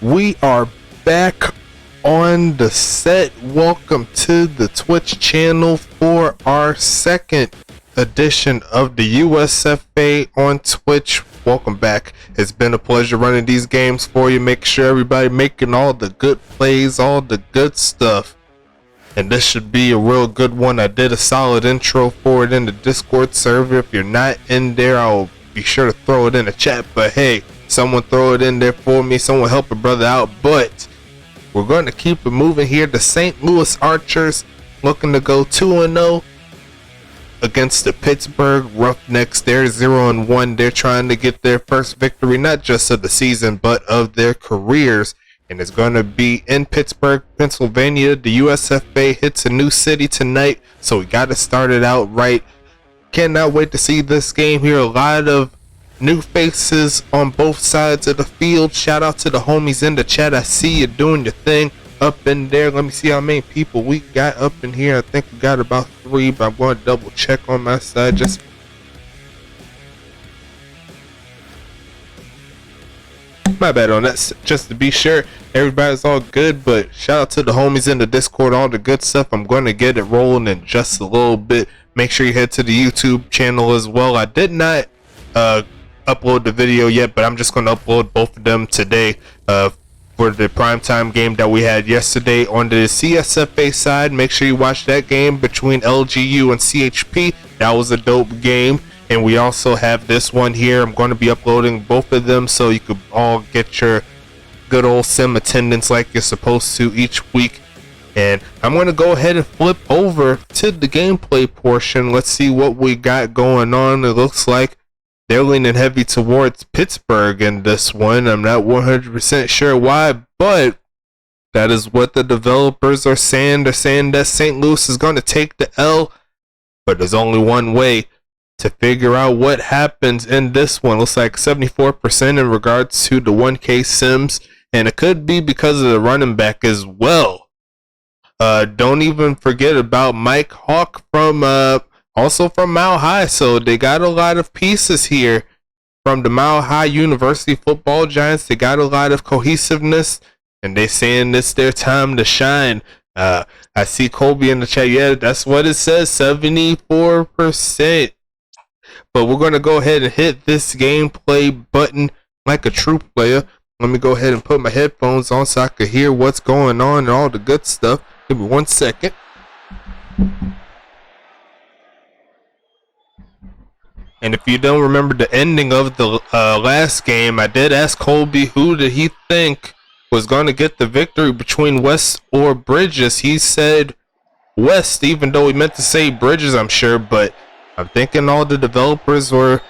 We are back on the set. Welcome to the Twitch channel for our second edition of the USFA on Twitch. Welcome back. It's been a pleasure running these games for you. Make sure everybody making all the good plays, all the good stuff. And this should be a real good one. I did a solid intro for it in the Discord server. If you're not in there, I'll be sure to throw it in the chat. But hey, someone throw it in there for me. Someone help a brother out. But we're going to keep it moving here. The St. Louis Archers looking to go 2-0 against the Pittsburgh Roughnecks. They're 0-1. They're trying to get their first victory, not just of the season, but of their careers. And it's going to be in Pittsburgh, Pennsylvania. The USFA hits a new city tonight, so we got to start it out right. Cannot wait to see this game here. A lot of new faces on both sides of the field. Shout out to the homies in the chat. I see you doing your thing up in there. Let me see how many people we got up in here. I think we got about 3, but I'm going to double check on my side. Just my bad on that, just to be sure everybody's all good. But shout out to the homies in the Discord, all the good stuff. I'm going to get it rolling in just a little bit. Make sure you head to the YouTube channel as well. I did not upload the video yet, but I'm just going to upload both of them today for the primetime game that we had yesterday on the CSFA side. Make sure you watch that game between LGU and CHP. That was a dope game. And we also have this one here. I'm going to be uploading both of them so you could all get your good old sim attendance like you're supposed to each week. And I'm going to go ahead and flip over to the gameplay portion. Let's see what we got going on. It looks like they're leaning heavy towards Pittsburgh in this one. I'm not 100% sure why, but that is what the developers are saying. They're saying that St. Louis is going to take the L, but there's only one way to figure out what happens in this one. Looks like 74% in regards to the 1K Sims, and it could be because of the running back as well. Don't even forget about Mike Hawk from also from Mile High. So they got a lot of pieces here from the Mile High University Football Giants. They got a lot of cohesiveness, and they saying it's their time to shine. I see Colby in the chat. Yeah, that's what it says, 74%. But we're going to go ahead and hit this gameplay button like a true player. Let me go ahead and put my headphones on so I can hear what's going on and all the good stuff. Give me 1 second. And if you don't remember the ending of the last game, I did ask Colby who did he think was going to get the victory between West or Bridges. He said West, even though he meant to say Bridges, I'm sure. But I'm thinking all the developers were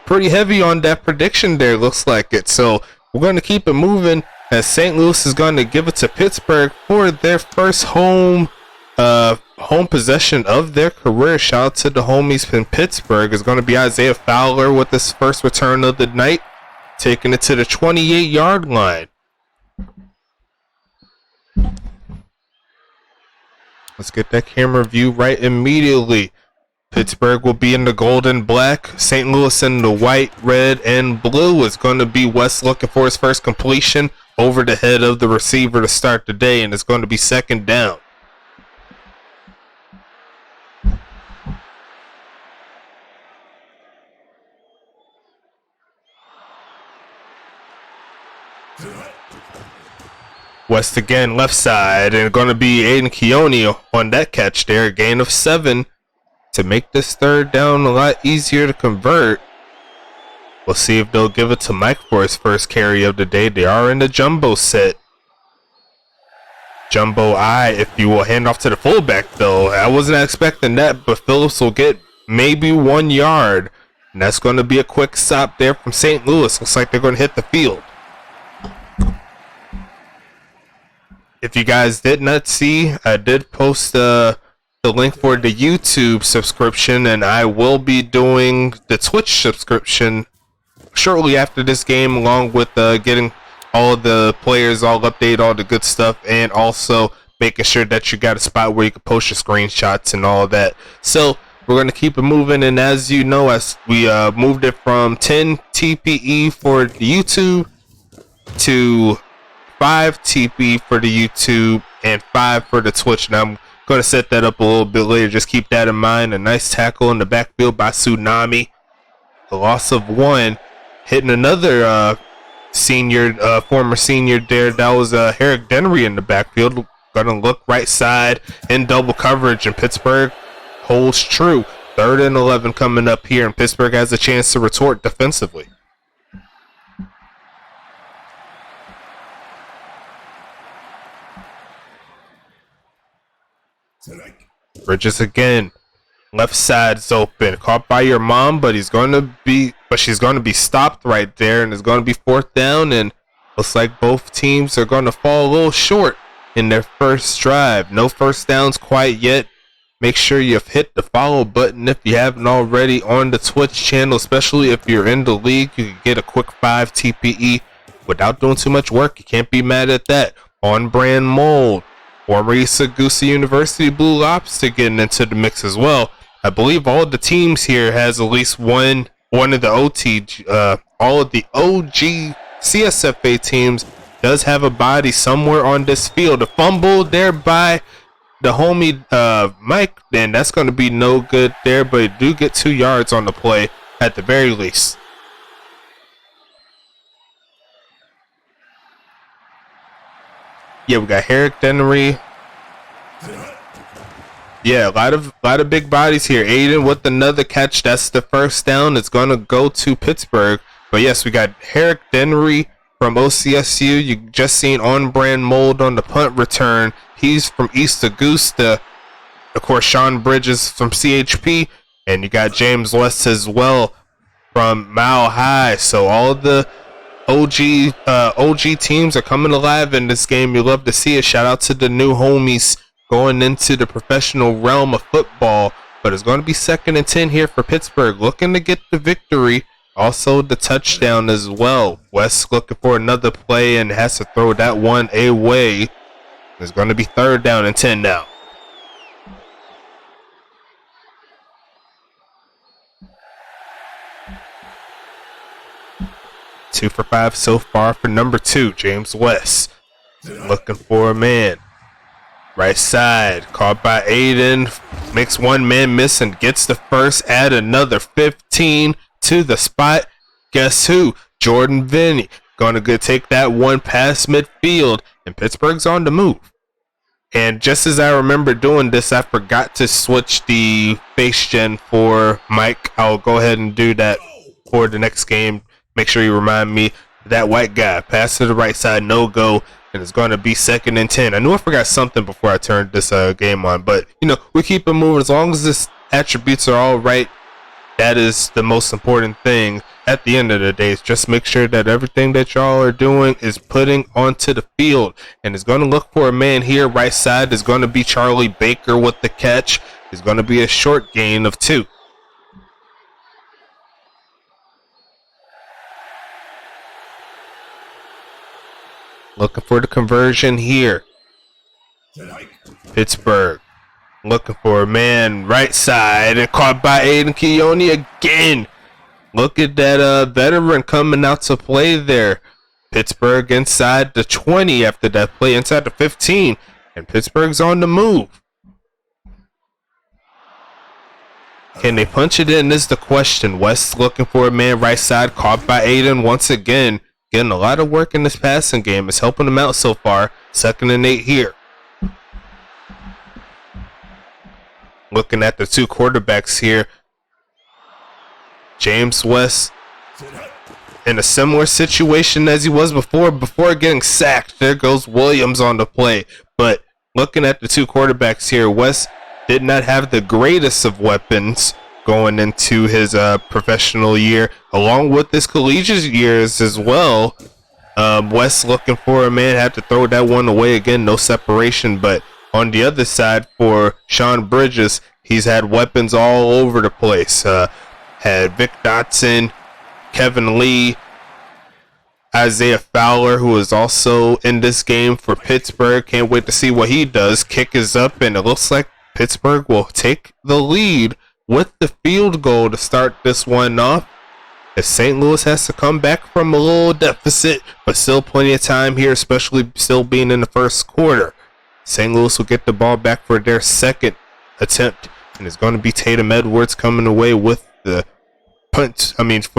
pretty heavy on that prediction there, looks like it. So we're going to keep it moving as St. Louis is going to give it to Pittsburgh for their first home possession of their career. Shout out to the homies in Pittsburgh. It's going to be Isaiah Fowler with his first return of the night, taking it to the 28-yard line. Let's get that camera view right immediately. Pittsburgh will be in the gold and black. St. Louis in the white, red, and blue. It's going to be West looking for his first completion over the head of the receiver to start the day, and it's going to be second down. West again, left side, and going to be Aiden Keone on that catch there. A gain of 7 to make this third down a lot easier to convert. We'll see if they'll give it to Mike for his first carry of the day. They are in the jumbo set. Jumbo I, if you will, hand off to the fullback though. I wasn't expecting that, but Phillips will get maybe 1 yard. And that's going to be a quick stop there from St. Louis. Looks like they're going to hit the field. If you guys did not see, I did post the link for the YouTube subscription, and I will be doing the Twitch subscription shortly after this game, along with getting all of the players all updated, all the good stuff, and also making sure that you got a spot where you can post your screenshots and all of that. So we're going to keep it moving, and as you know, as we moved it from 10 TPE for the YouTube to 5 TP for the YouTube and 5 for the Twitch. Now I'm going to set that up a little bit later. Just keep that in mind. A nice tackle in the backfield by Tsunami. A loss of 1. Hitting another former senior there. That was Herrick Dennery in the backfield. Gonna look right side in double coverage, and Pittsburgh holds true. 3rd and 11 coming up here, and Pittsburgh has a chance to retort defensively. Bridges again. Left side's open. Caught by your mom, but she's going to be stopped right there, and it's going to be 4th down, and looks like both teams are going to fall a little short in their first drive. No first downs quite yet. Make sure you've hit the follow button if you haven't already on the Twitch channel, especially if you're in the league. You can get a quick 5 TPE without doing too much work. You can't be mad at that. On brand mold. Former Isagusa University Blue Lobster getting into the mix as well. I believe all of the teams here has at least one of the all of the OG CSFA teams does have a body somewhere on this field. A fumble there by the homie Mike, then that's going to be no good there, but you do get 2 yards on the play at the very least. Yeah, we got Herrick Dennery. Yeah, a lot of big bodies here. Aiden with another catch. That's the first down. It's going to go to Pittsburgh. But yes, we got Herrick Dennery from OCSU. You just seen on brand mold on the punt return. He's from East Augusta. Of course, Sean Bridges from CHP. And you got James West as well from Mile High. So all of the OG teams are coming alive in this game. You love to see it. Shout out to the new homies going into the professional realm of football. But it's going to be 2nd and 10 here for Pittsburgh, looking to get the victory. Also the touchdown as well. West looking for another play and has to throw that one away. It's going to be 3rd down and 10 now. Two for 5 so far for number 2, James West. Looking for a man. Right side, caught by Aiden. Makes one man miss and gets the first. Add another 15 to the spot. Guess who? Jordan Vinny. Gonna go take that one past midfield, and Pittsburgh's on the move. And just as I remember doing this, I forgot to switch the face gen for Mike. I'll go ahead and do that for the next game. Make sure you remind me. That white guy, pass to the right side, no go, and it's going to be 2nd and 10. I knew I forgot something before I turned this game on, but we keep it moving. As long as this attributes are all right, that is the most important thing. At the end of the day, is just make sure that everything that y'all are doing is putting onto the field. And it's going to look for a man here. Right side is going to be Charlie Baker with the catch. It's going to be a short gain of 2. Looking for the conversion here. Pittsburgh looking for a man right side and caught by Aiden Keone again. Look at that veteran coming out to play there. Pittsburgh inside the 20 after that play, inside the 15, and Pittsburgh's on the move. Can they punch it in is the question. West looking for a man right side, caught by Aiden once again. Getting a lot of work in this passing game. It's helping them out so far. 2nd and 8 here. Looking at the 2 quarterbacks here. James West in a similar situation as he was before getting sacked. There goes Williams on the play. But looking at the 2 quarterbacks here, West did not have the greatest of weapons going into his professional year, along with his collegiate years as well. West looking for a man, had to throw that one away again, no separation. But on the other side for Sean Bridges, he's had weapons all over the place. Had Vic Dotson, Kevin Lee, Isaiah Fowler, who is also in this game for Pittsburgh. Can't wait to see what he does. Kick is up, and it looks like Pittsburgh will take the lead with the field goal to start this one off. as St. Louis has to come back from a little deficit, but still plenty of time here, especially still being in the first quarter. St. Louis will get the ball back for their second attempt, and it's going to be Tatum Edwards coming away with the for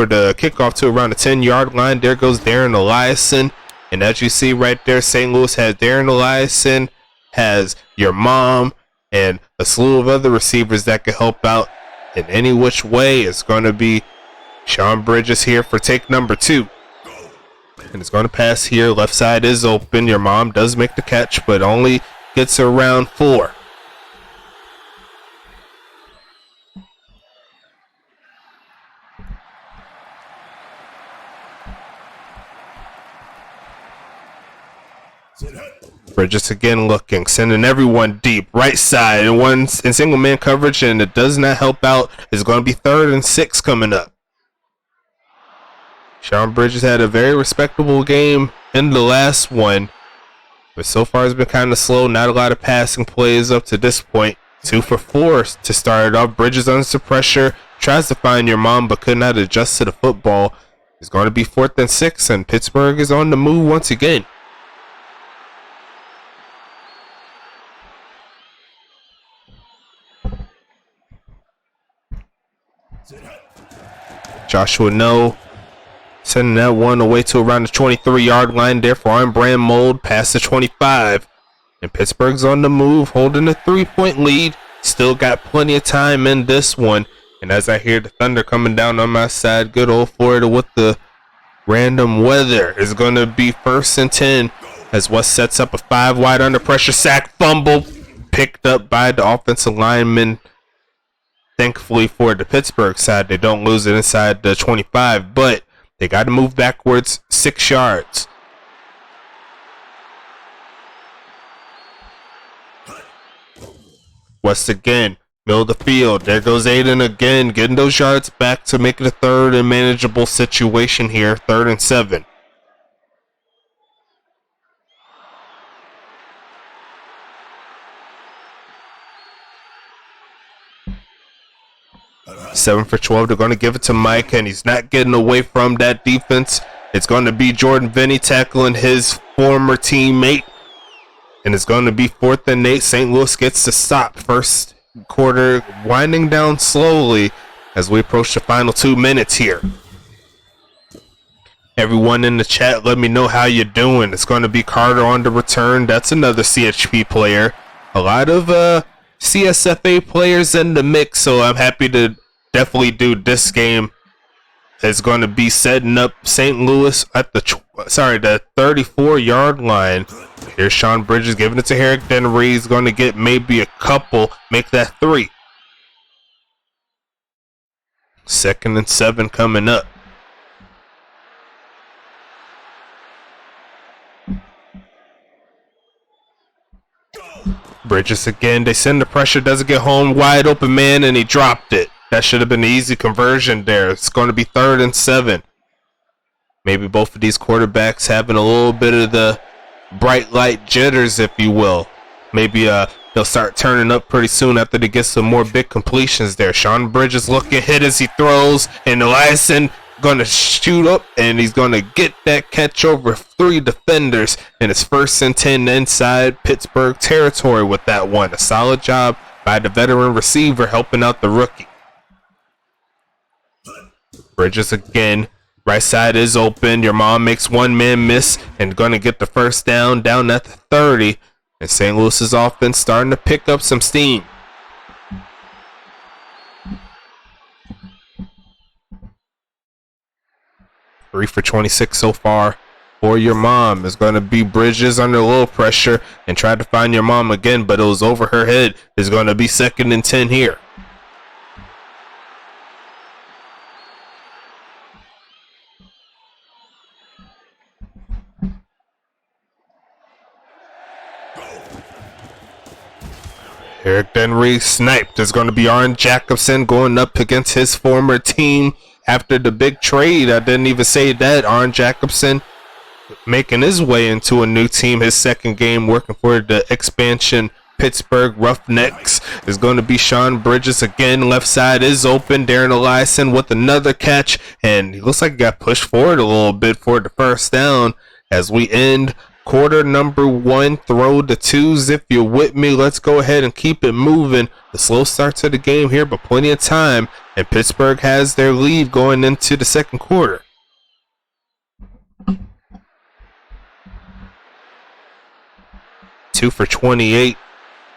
the kickoff to around the 10-yard line. There goes Darren Eliason, and as you see right there, St. Louis has Darren Eliason, has your mom, and a slew of other receivers that can help out in any which way. It's going to be Sean Bridges here for take number 2. And it's going to pass here. Left side is open. Your mom does make the catch, but only gets around 4. Bridges again looking, sending everyone deep, right side, and one in single man coverage, and it does not help out. It's going to be 3rd and 6 coming up. Sean Bridges had a very respectable game in the last one, but so far it's been kind of slow. Not a lot of passing plays up to this point. 2 for 4 to start it off. Bridges under some pressure, tries to find your mom, but could not adjust to the football. It's going to be 4th and 6, and Pittsburgh is on the move once again. Joshua No sending that one away to around the 23-yard line there for on-brand mold past the 25. And Pittsburgh's on the move, holding a 3-point lead. Still got plenty of time in this one. And as I hear the thunder coming down on my side, good old Florida with the random weather is going to be 1st and 10 as West sets up a 5 wide under pressure sack fumble picked up by the offensive lineman. Thankfully for the Pittsburgh side, they don't lose it inside the 25, but they got to move backwards 6 yards. West again, middle of the field. There goes Aiden again, getting those yards back to make it a 3rd and manageable situation here, 3rd and 7. Seven for 12. They're going to give it to Mike, and he's not getting away from that defense. It's going to be Jordan Vinny tackling his former teammate, and it's going to be 4th and 8. St. Louis gets to stop. First quarter winding down slowly as we approach the final 2 minutes here. Everyone in the chat, let me know how you're doing. It's going to be Carter on the return. That's another CHP player. A lot of CSFA players in the mix, so I'm happy to definitely do this game. It's going to be setting up St. Louis at the 34-yard line. Here's Sean Bridges giving it to Herrick Dennery. He's going to get maybe a couple, make that 3. 2nd and 7 coming up. Bridges again, they send the pressure, doesn't get home, wide open man, and he dropped it. That should have been an easy conversion there. It's going to be 3rd and 7. Maybe both of these quarterbacks having a little bit of the bright light jitters, if you will. Maybe they'll start turning up pretty soon after they get some more big completions there. Sean Bridges looking hit as he throws, and Eliason going to shoot up, and he's going to get that catch over 3 defenders, and it's 1st and 10 inside Pittsburgh territory with that one. A solid job by the veteran receiver helping out the rookie. Bridges again, right side is open. Your mom makes one man miss and going to get the first down at the 30, and St. Louis's offense starting to pick up some steam. Three for 26 so far for your mom. Is going to be Bridges under a little pressure and try to find your mom again, but it was over her head. Is going to be 2nd and 10 here. Eric Denry sniped. There's going to be Arn Jacobson going up against his former team after the big trade. I didn't even say that. Arn Jacobson making his way into a new team, his 2nd game working for the expansion Pittsburgh Roughnecks is going to be Sean Bridges again. Left side is open. Darren Eliason with another catch, and he looks like he got pushed forward a little bit for the first down as we end quarter number 1. Throw the twos if you're with me. Let's go ahead and keep it moving. The slow start to the game here, but plenty of time, and Pittsburgh has their lead going into the second quarter. Two for 28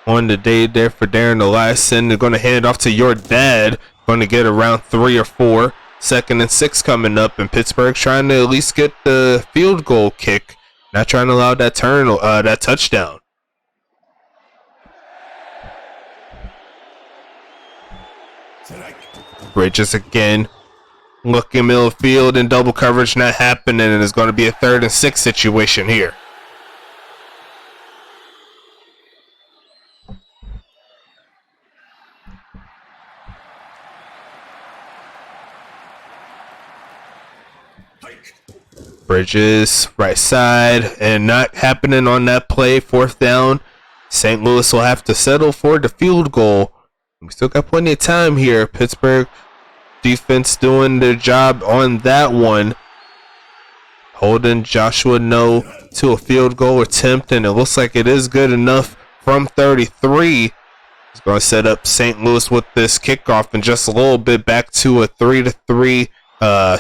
on the day there for Darren Eliason. They're going to hand it off to your dad. Going to get around 3 or 4. 2nd and 6 coming up, and Pittsburgh trying to at least get the field goal kick. Not trying to allow that that touchdown. Bridges again. Looking middle of the field and double coverage not happening, and it's going to be a 3rd and 6 situation here. Bridges, right side, and not happening on that play. 4th down. St. Louis will have to settle for the field goal. We still got plenty of time here. Pittsburgh defense doing their job on that one. Holding Joshua No to a field goal attempt, and it looks like it is good enough from 33. He's going to set up St. Louis with this kickoff in just a little bit, back to a 3-3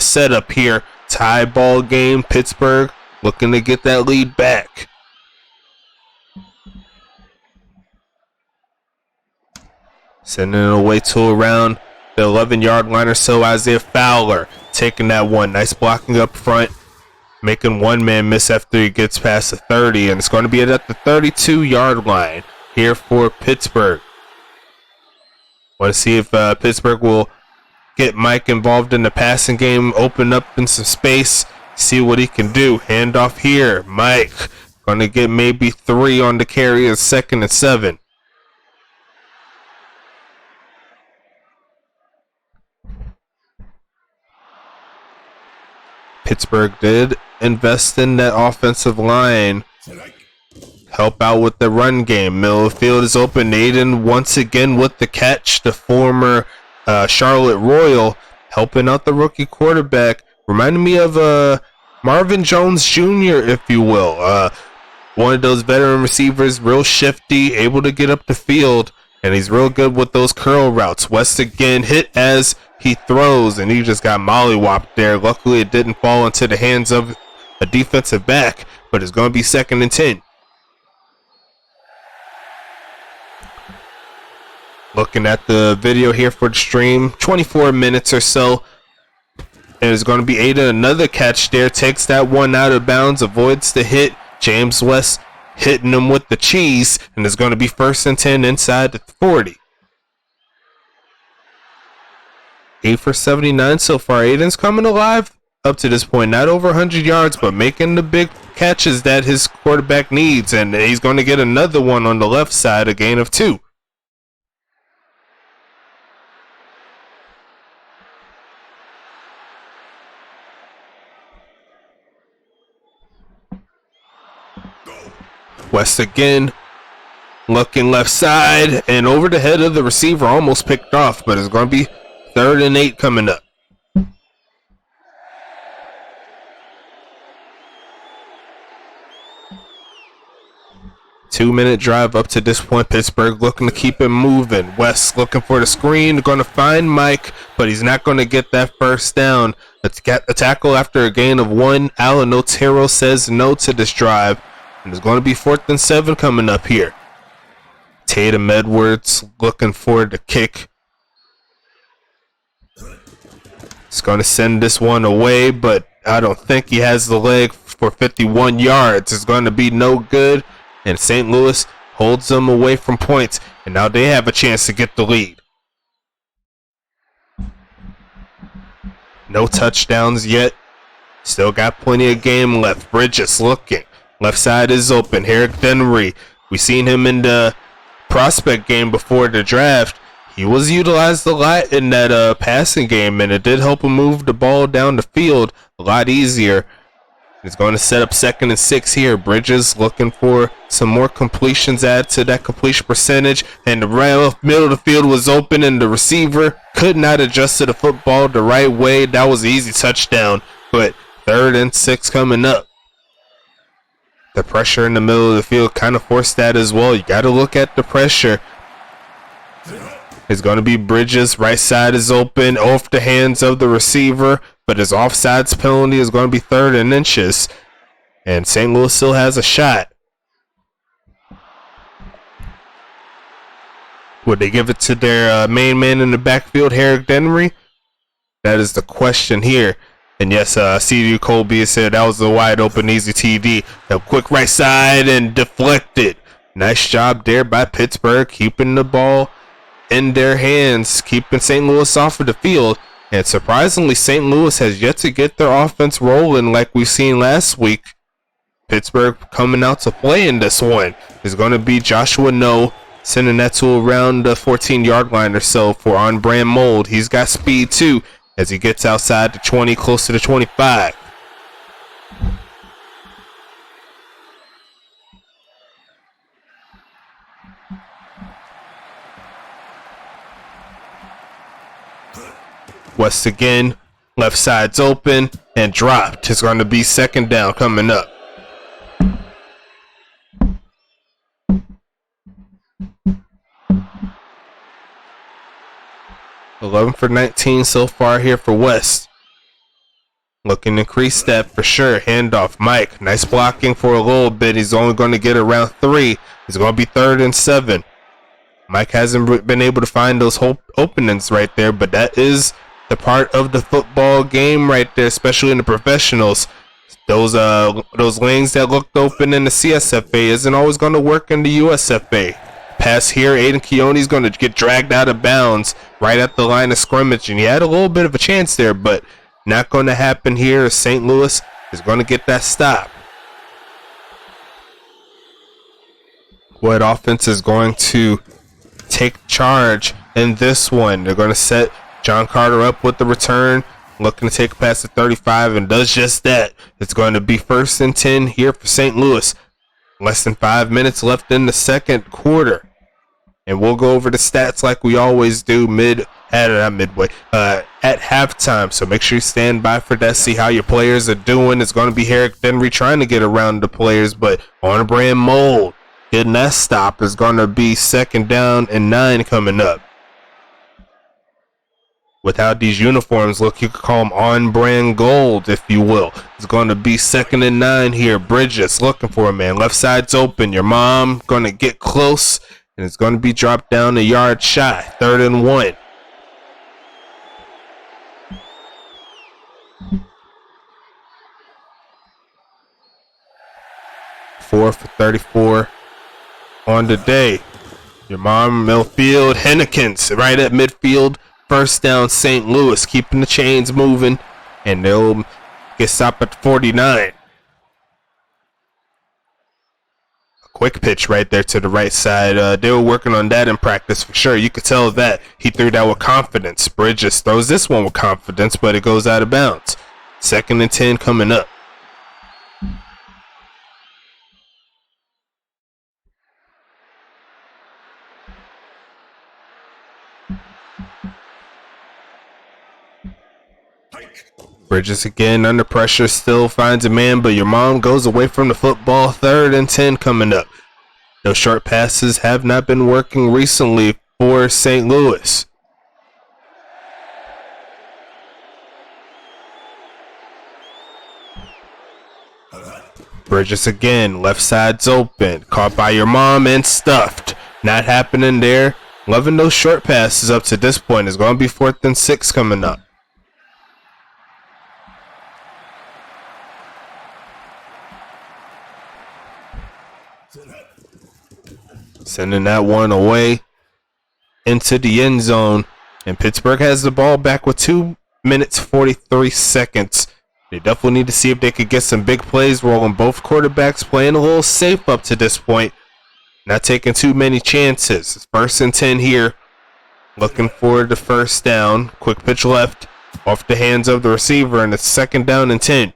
setup here. Tie ball game. Pittsburgh looking to get that lead back. Sending it away to around the 11-yard line or so. Isaiah Fowler taking that one. Nice blocking up front. Making one man miss after he gets past the 30. And it's going to be at the 32-yard line here for Pittsburgh. Want to see if Pittsburgh will get Mike involved in the passing game, open up in some space, see what he can do. Handoff here. Mike going to get maybe 3 on the carry, as 2nd and 7. Pittsburgh did invest in that offensive line. Help out with the run game. Middle of the field is open. Naden once again with the catch. The former Charlotte Royal helping out the rookie quarterback. Reminded me of Marvin Jones Jr., if you will. One of those veteran receivers, real shifty, able to get up the field, and he's real good with those curl routes. West again hit as he throws, and he just got mollywopped there. Luckily, it didn't fall into the hands of a defensive back, but it's going to be 2nd and 10. Looking at the video here for the stream, 24 minutes or so. And it's going to be Ada, another catch there. Takes that one out of bounds, avoids the hit. James West hitting him with the cheese. And it's going to be 1st and 10 inside the 40. 8 for 79 so far. Aiden's coming alive up to this point. Not over 100 yards, but making the big catches that his quarterback needs. And he's going to get another one on the left side, a gain of 2. West again, looking left side, and over the head of the receiver, almost picked off, but it's going to be 3rd and 8 coming up. 2-minute drive up to this point. Pittsburgh looking to keep it moving. West looking for the screen, going to find Mike, but he's not going to get that first down. Let's get a tackle after a gain of 1. Alan Otero says no to this drive. And it's going to be 4th and 7 coming up here. Tatum Edwards looking for the kick. It's going to send this one away, but I don't think he has the leg for 51 yards. It's going to be no good. And St. Louis holds them away from points. And now they have a chance to get the lead. No touchdowns yet. Still got plenty of game left. Bridges looking. Left side is open. Herrick Dennery. We seen him in the prospect game before the draft. He was utilized a lot in that passing game, and it did help him move the ball down the field a lot easier. He's going to set up 2nd and 6 here. Bridges looking for some more completions, add to that completion percentage. And the right middle of the field was open, and the receiver could not adjust to the football the right way. That was an easy touchdown. But 3rd and 6 coming up. The pressure in the middle of the field kind of forced that as well. You got to look at the pressure. It's going to be Bridges. Right side is open off the hands of the receiver, but his offsides penalty is going to be 3rd and inches. And St. Louis still has a shot. Would they give it to their main man in the backfield, Herrick Denry? That is the question here. And yes, C.D. Colby said that was a wide open, easy TD. A quick right side and deflected. Nice job there by Pittsburgh, keeping the ball in their hands, keeping St. Louis off of the field. And surprisingly, St. Louis has yet to get their offense rolling like we've seen last week. Pittsburgh coming out to play in this one is going to be Joshua No, sending that to around the 14-yard line or so for on-brand Mold. He's got speed too as he gets outside the 20, close to the 25. West again, left side's open and dropped. It's going to be 2nd down coming up. $11 for 19 so far here for West. Looking to increase that for sure. Handoff, Mike. Nice blocking for a little bit. He's only going to get around 3. It's going to be 3rd and 7. Mike hasn't been able to find those openings right there, but that is the part of the football game right there, especially in the professionals. Those lanes that looked open in the CSFA isn't always going to work in the USFA. Pass here, Aiden Keone's going to get dragged out of bounds right at the line of scrimmage, and he had a little bit of a chance there, but not going to happen here. St. Louis is going to get that stop. What offense is going to take charge in this one? They're going to set John Carter up with the return, looking to take a pass at 35, and does just that. It's going to be 1st and 10 here for St. Louis. Less than 5 minutes left in the 2nd quarter. And we'll go over the stats like we always do at halftime. So make sure you stand by for that. See how your players are doing. It's going to be Herrick Denry trying to get around the players, but on brand Mold getting that stop. Is going to be 2nd down and 9 coming up. Without these uniforms, look, you could call them on-brand gold, if you will. It's going to be 2nd and 9 here. Bridges looking for a man. Left side's open. Your mom going to get close, and it's going to be dropped down a yard shy. 3rd and 1. Four for 34 on the day. Your mom, Millfield, Hennekins right at midfield. 1st down, St. Louis, keeping the chains moving, and they'll get stopped at 49. A quick pitch right there to the right side. They were working on that in practice for sure. You could tell that he threw that with confidence. Bridges throws this one with confidence, but it goes out of bounds. 2nd and 10 coming up. Bridges again under pressure, still finds a man, but your mom goes away from the football. 3rd and 10 coming up. Those short passes have not been working recently for St. Louis. Bridges again, left side's open, caught by your mom and stuffed. Not happening there. Loving those short passes up to this point. Is going to be 4th and 6 coming up. Sending that one away into the end zone. And Pittsburgh has the ball back with 2 minutes, 43 seconds. They definitely need to see if they could get some big plays rolling. Both quarterbacks playing a little safe up to this point. Not taking too many chances. It's 1st and 10 here. Looking for the 1st down. Quick pitch left off the hands of the receiver, and it's 2nd down and 10.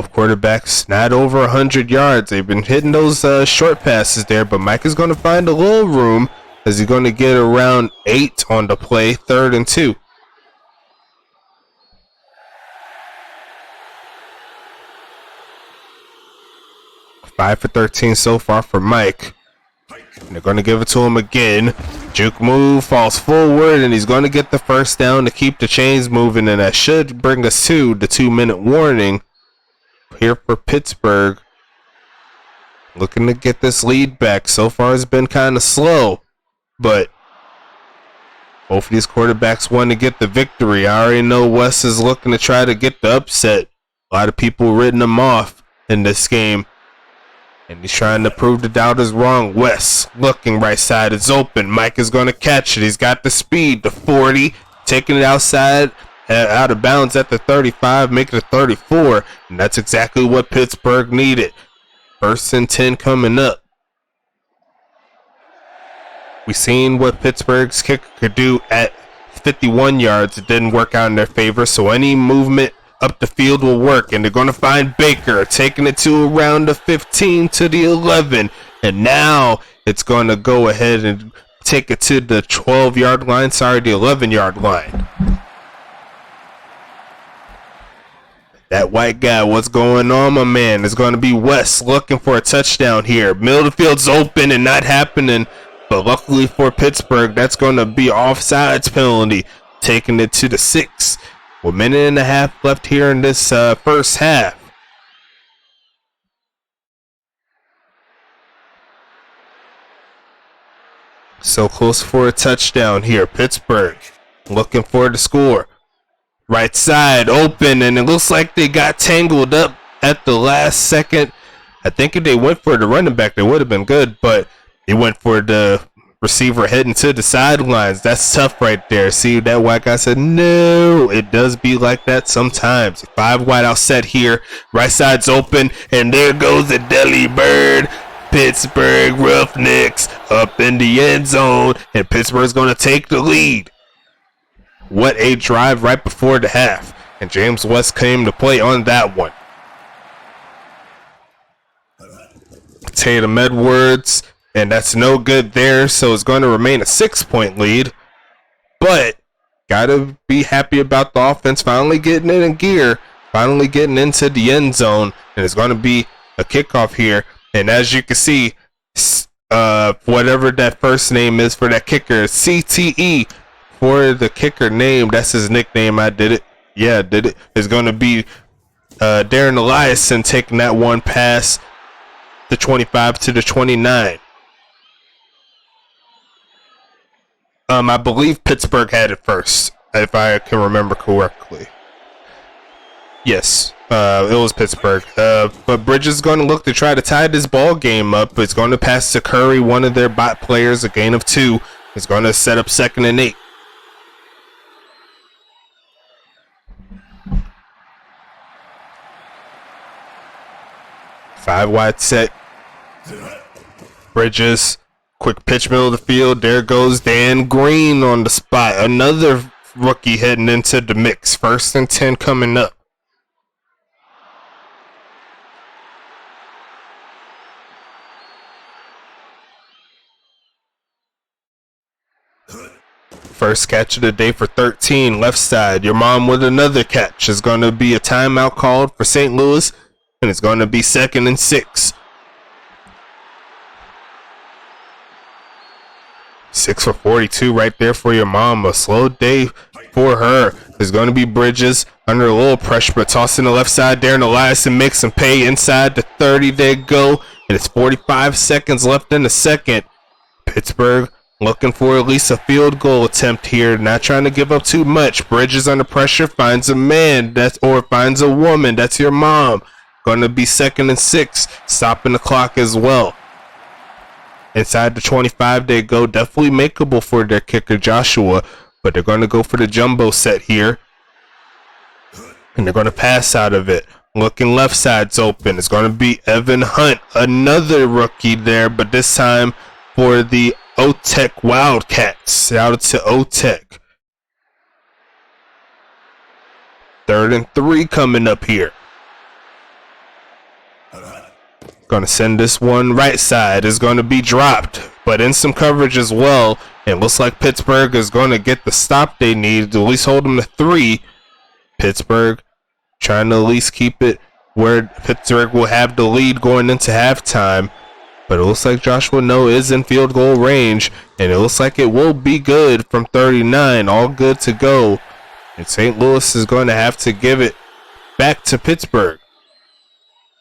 Both quarterbacks not over 100 yards. They've been hitting those short passes there, but Mike is going to find a little room as he's going to get around 8 on the play, 3rd and 2. Five for 13 so far for Mike. And they're going to give it to him again. Juke move, falls forward, and he's going to get the first down to keep the chains moving, and that should bring us to the 2-minute warning here for Pittsburgh. Looking to get this lead back. So far it's been kind of slow, but both of these quarterbacks want to get the victory. I already know Wes is looking to try to get the upset. A lot of people written him off in this game, and he's trying to prove the doubters wrong. Wes looking, right side is open. Mike is going to catch it. He's got the speed, the 40, taking it outside, out of bounds at the 35, making it 34, and that's exactly what Pittsburgh needed. 1st and 10 coming up. We seen what Pittsburgh's kicker could do at 51 yards. It didn't work out in their favor, so any movement up the field will work, and they're going to find Baker taking it to around the 15 to the 11, and now it's going to go ahead and take it to the 12-yard line, sorry, the 11-yard line. That white guy, what's going on, my man? It's going to be West looking for a touchdown here. Middle of the field's open and not happening, but luckily for Pittsburgh, that's going to be offsides penalty, taking it to the 6. 1.5 minutes left here in this first half. So close for a touchdown here. Pittsburgh looking for the score. Right side open, and it looks like they got tangled up at the last second. I think if they went for the running back, they would have been good, but they went for the receiver heading to the sidelines. That's tough right there. See, that white guy said, no, it does be like that sometimes. 5 wide out set here. Right side's open, and there goes the Deli Bird. Pittsburgh Roughnecks up in the end zone, and Pittsburgh's going to take the lead. What a drive right before the half, and James West came to play on that one. Tatum Edwards, and that's no good there, so it's going to remain a 6-point lead. But gotta be happy about the offense finally getting it in gear, finally getting into the end zone, and it's going to be a kickoff here. And as you can see, whatever that first name is for that kicker, CTE for the kicker name, that's his nickname. I did it. Yeah, I did it. It's going to be Darren Eliason taking that one past the 25 to the 29. I believe Pittsburgh had it first, if I can remember correctly. Yes, it was Pittsburgh. But Bridges is going to look to try to tie this ball game up. It's going to pass to Curry, one of their bot players, a gain of 2. It's going to set up 2nd and 8. Five wide set. Bridges, quick pitch middle of the field. There goes Dan Green on the spot. Another rookie heading into the mix. 1st and 10 coming up. First catch of the day for 13, left side. Your mom with another catch. Is going to be a timeout called for St. Louis, and it's going to be 2nd and 6. 6 for 42 right there for your mom. A slow day for her. There's going to be Bridges under a little pressure, but tossing the left side. Darren Eliason makes him pay inside the 30. They go, and it's 45 seconds left in the second. Pittsburgh looking for at least a field goal attempt here. Not trying to give up too much. Bridges under pressure, finds a man, or finds a woman. That's your mom. Going to be 2nd and 6. Stopping the clock as well. Inside the 25 they go. Definitely makeable for their kicker, Joshua. But they're going to go for the jumbo set here. And they're going to pass out of it. Looking left side's open. It's going to be Evan Hunt. Another rookie there, but this time for the OTEC Wildcats. Shout out to OTEC. 3rd and 3 coming up here. Gonna send this one right side. Is gonna be dropped, but in some coverage as well. It looks like Pittsburgh is gonna get the stop they need to at least hold them to 3. Pittsburgh trying to at least keep it where Pittsburgh will have the lead going into halftime. But it looks like Joshua Noah is in field goal range, and it looks like it will be good from 39. All good to go. And St. Louis is going to have to give it back to Pittsburgh.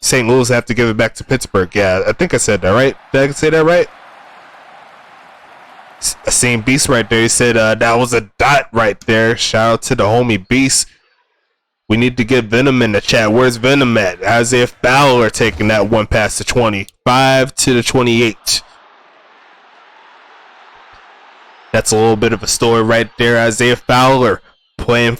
St. Louis have to give it back to Pittsburgh. Yeah, I think I said that right. Did I say that right? I seen Beast right there. He said that was a dot right there. Shout out to the homie Beast. We need to get Venom in the chat. Where's Venom at? Isaiah Fowler taking that one past the 25 to the 28. That's a little bit of a story right there. Isaiah Fowler playing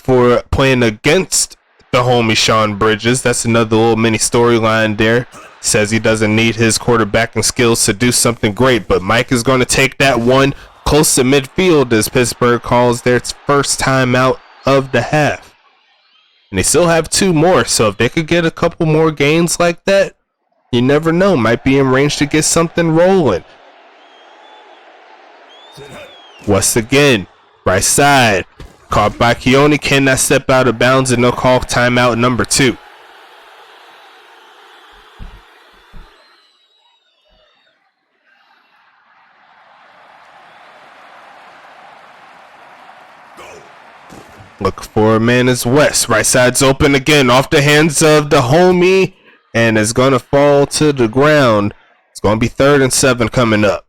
against the homie Sean Bridges. That's another little mini storyline there. Says he doesn't need his quarterbacking skills to do something great, but Mike is going to take that one close to midfield as Pittsburgh calls their first time out of the half. And they still have 2 more, so if they could get a couple more gains like that, you never know. Might be in range to get something rolling. Once again, right side. Caught by Keone, cannot step out of bounds, and they'll call timeout number 2. Look for a man is West. Right side's open again, off the hands of the homie, and it's going to fall to the ground. It's going to be 3rd and 7 coming up.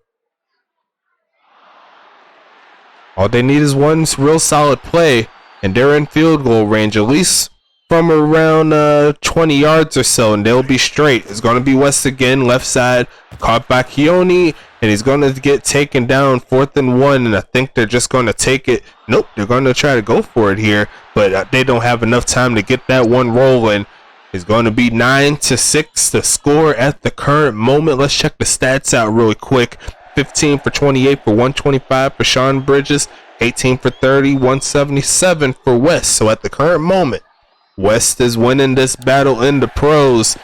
All they need is one real solid play, and they're in field goal range, at least from around 20 yards or so, and they'll be straight. It's going to be West again, left side, caught by Keone, and he's going to get taken down 4th and 1, and I think they're just going to take it. Nope, they're going to try to go for it here, but they don't have enough time to get that one rolling. It's going to be 9-6 to score at the current moment. Let's check the stats out really quick. 15 for 28 for 125 for Sean Bridges, 18 for 30, 177 for West. So at the current moment, West is winning this battle in the pros.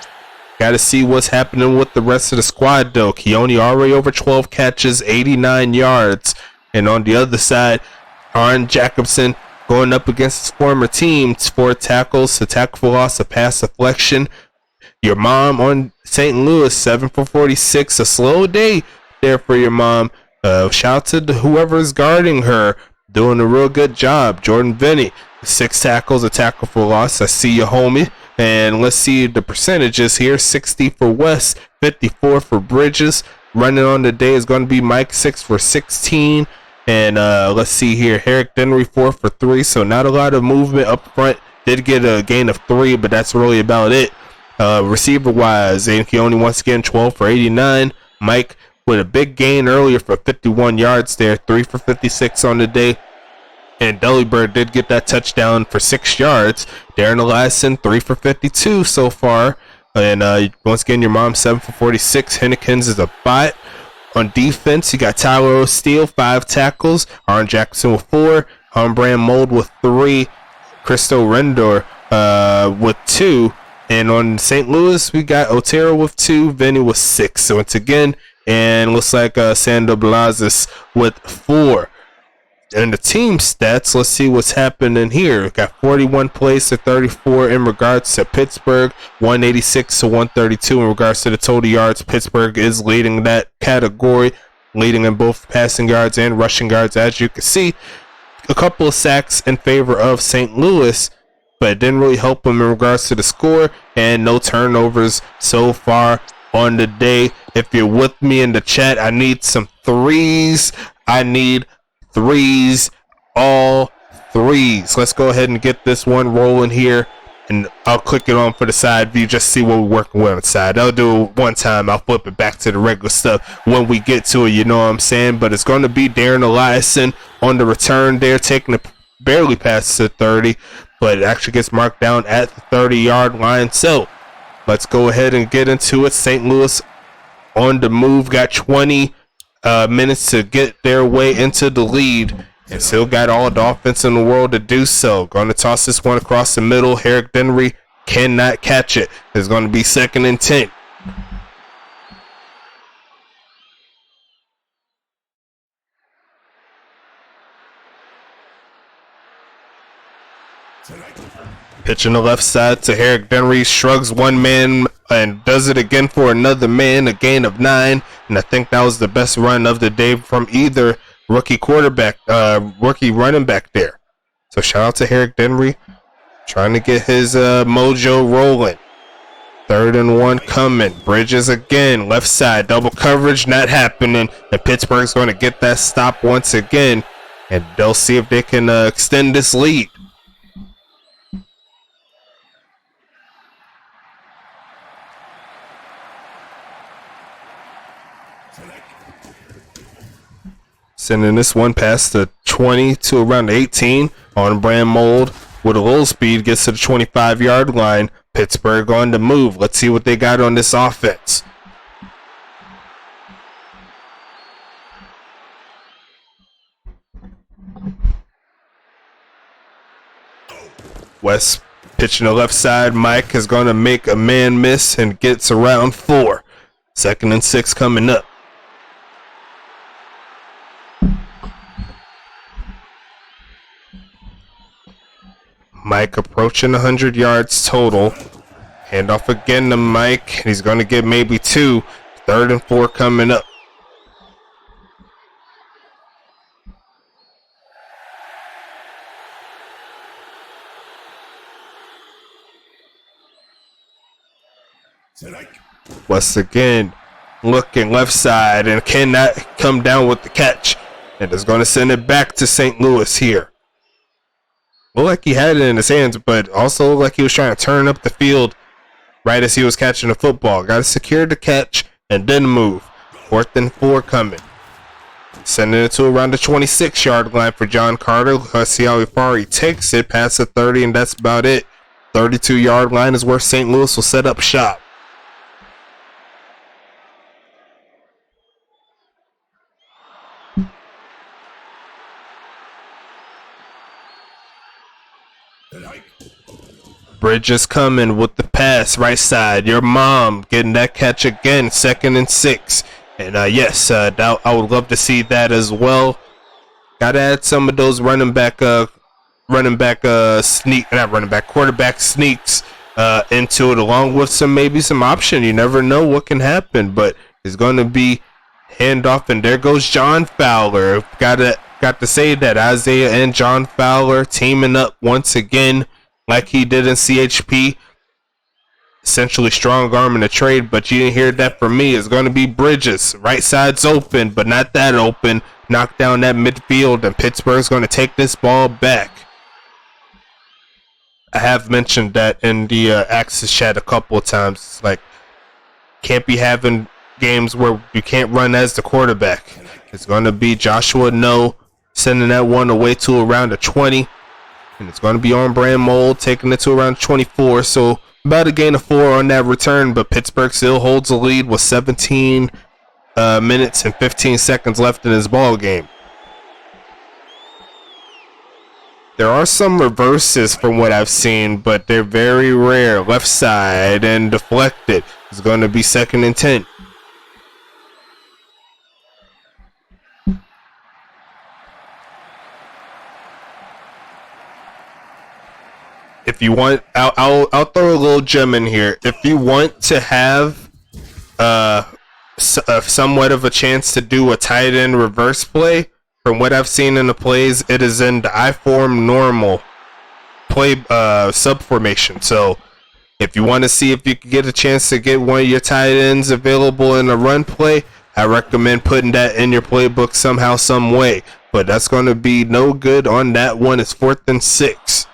Got to see what's happening with the rest of the squad, though. Keone already over 12 catches, 89 yards. And on the other side, Aaron Jacobson going up against his former team. 4 tackles, a tackle for loss, a pass deflection. Your mom on St. Louis, 7 for 46. A slow day there for your mom. Shout out to whoever is guarding her. Doing a real good job. Jordan Vinny, 6 tackles, a tackle for loss. I see you, homie. And let's see the percentages here. 60 for West, 54 for Bridges. Running on the day is going to be Mike, 6 for 16. And let's see here. Herrick Denry, 4 for 3. So not a lot of movement up front. Did get a gain of 3, but that's really about it. Receiver-wise, Zanke only once again 12 for 89. Mike with a big gain earlier for 51 yards there. 3 for 56 on the day. And Delibird did get that touchdown for 6 yards. Darren Eliason, 3 for 52 so far. And once again, your mom, 7 for 46. Hennekins is a bot. On defense, you got Tyler O'Steele, 5 tackles. Aaron Jackson with 4. Humbram Mold with 3. Christo Rendor with 2. And on St. Louis, we got Otero with 2. Vinny with 6. So once again, and looks like Sando Blazis with 4. And the team stats, let's see what's happening here. We've got 41 plays to 34 in regards to Pittsburgh, 186 to 132 in regards to the total yards. Pittsburgh is leading that category, leading in both passing yards and rushing yards. As you can see, a couple of sacks in favor of St. Louis, but it didn't really help them in regards to the score, and no turnovers so far on the day. If you're with me in the chat, I need some threes. I need threes, all threes. Let's go ahead and get this one rolling here, and I'll click it on for the side view, just see what we're working with on the side. I'll do it one time, I'll flip it back to the regular stuff when we get to it, you know what I'm saying? But it's going to be Darren Eliason on the return there, taking it barely past the 30, but it actually gets marked down at the 30-yard line. So let's go ahead and get into it. St. Louis on the move, got 20 minutes to get their way into the lead, and still got all the offense in the world to do so. Going to toss this one across the middle. Herrick Denry cannot catch it. It's going to be 2nd and 10. Pitch on the left side to Herrick Denry, shrugs one man and does it again for another man, a gain of 9. And I think that was the best run of the day from either rookie running back there. So shout out to Herrick Denry, trying to get his mojo rolling. 3rd and 1 coming. Bridges again, left side, double coverage not happening. And Pittsburgh's going to get that stop once again. And they'll see if they can extend this lead. Sending this one past the 20 to around 18 on brand mold with a little speed, gets to the 25-yard line. Pittsburgh on the move. Let's see what they got on this offense. West pitching the left side. Mike is going to make a man miss and gets around 4. 2nd and 6 coming up. Mike approaching 100 yards total. Handoff again to Mike. He's going to get maybe 2. 3rd and 4 coming up. West again looking left side and cannot come down with the catch. And is going to send it back to St. Louis here. Looked like he had it in his hands, but also looked like he was trying to turn up the field right as he was catching the football. Got to secure the catch and then move. 4th and 4 coming. Sending it to around the 26-yard line for John Carter. Let's see how far he takes it past the 30, and that's about it. 32-yard line is where St. Louis will set up shop. Bridges coming with the pass right side. Your mom getting that catch again. 2nd and 6. And yes, I would love to see that as well. Gotta add some of those quarterback sneaks into it, along with maybe some option. You never know what can happen, but it's going to be handoff, and there goes John Fowler. Got to say that Isaiah and John Fowler teaming up once again, like he did in CHP. Essentially strong arm in the trade, but you didn't hear that from me. It's going to be Bridges. Right side's open, but not that open. Knock down that midfield, and Pittsburgh's going to take this ball back. I have mentioned that in the Axis chat a couple of times. It's like, can't be having games where you can't run as the quarterback. It's going to be Joshua No sending that one away to around the 20. And it's going to be on brand mold, taking it to around 24. So about a gain of 4 on that return, but Pittsburgh still holds the lead with 17 minutes and 15 seconds left in this ball game. There are some reverses from what I've seen, but they're very rare. Left side and deflected. It's going to be 2nd and 10. If you want, I'll throw a little gem in here. If you want to have somewhat of a chance to do a tight end reverse play, from what I've seen in the plays, it is in the I-form normal play sub formation. So if you want to see if you can get a chance to get one of your tight ends available in a run play, I recommend putting that in your playbook somehow, some way. But that's going to be no good on that one. It's 4th and 6.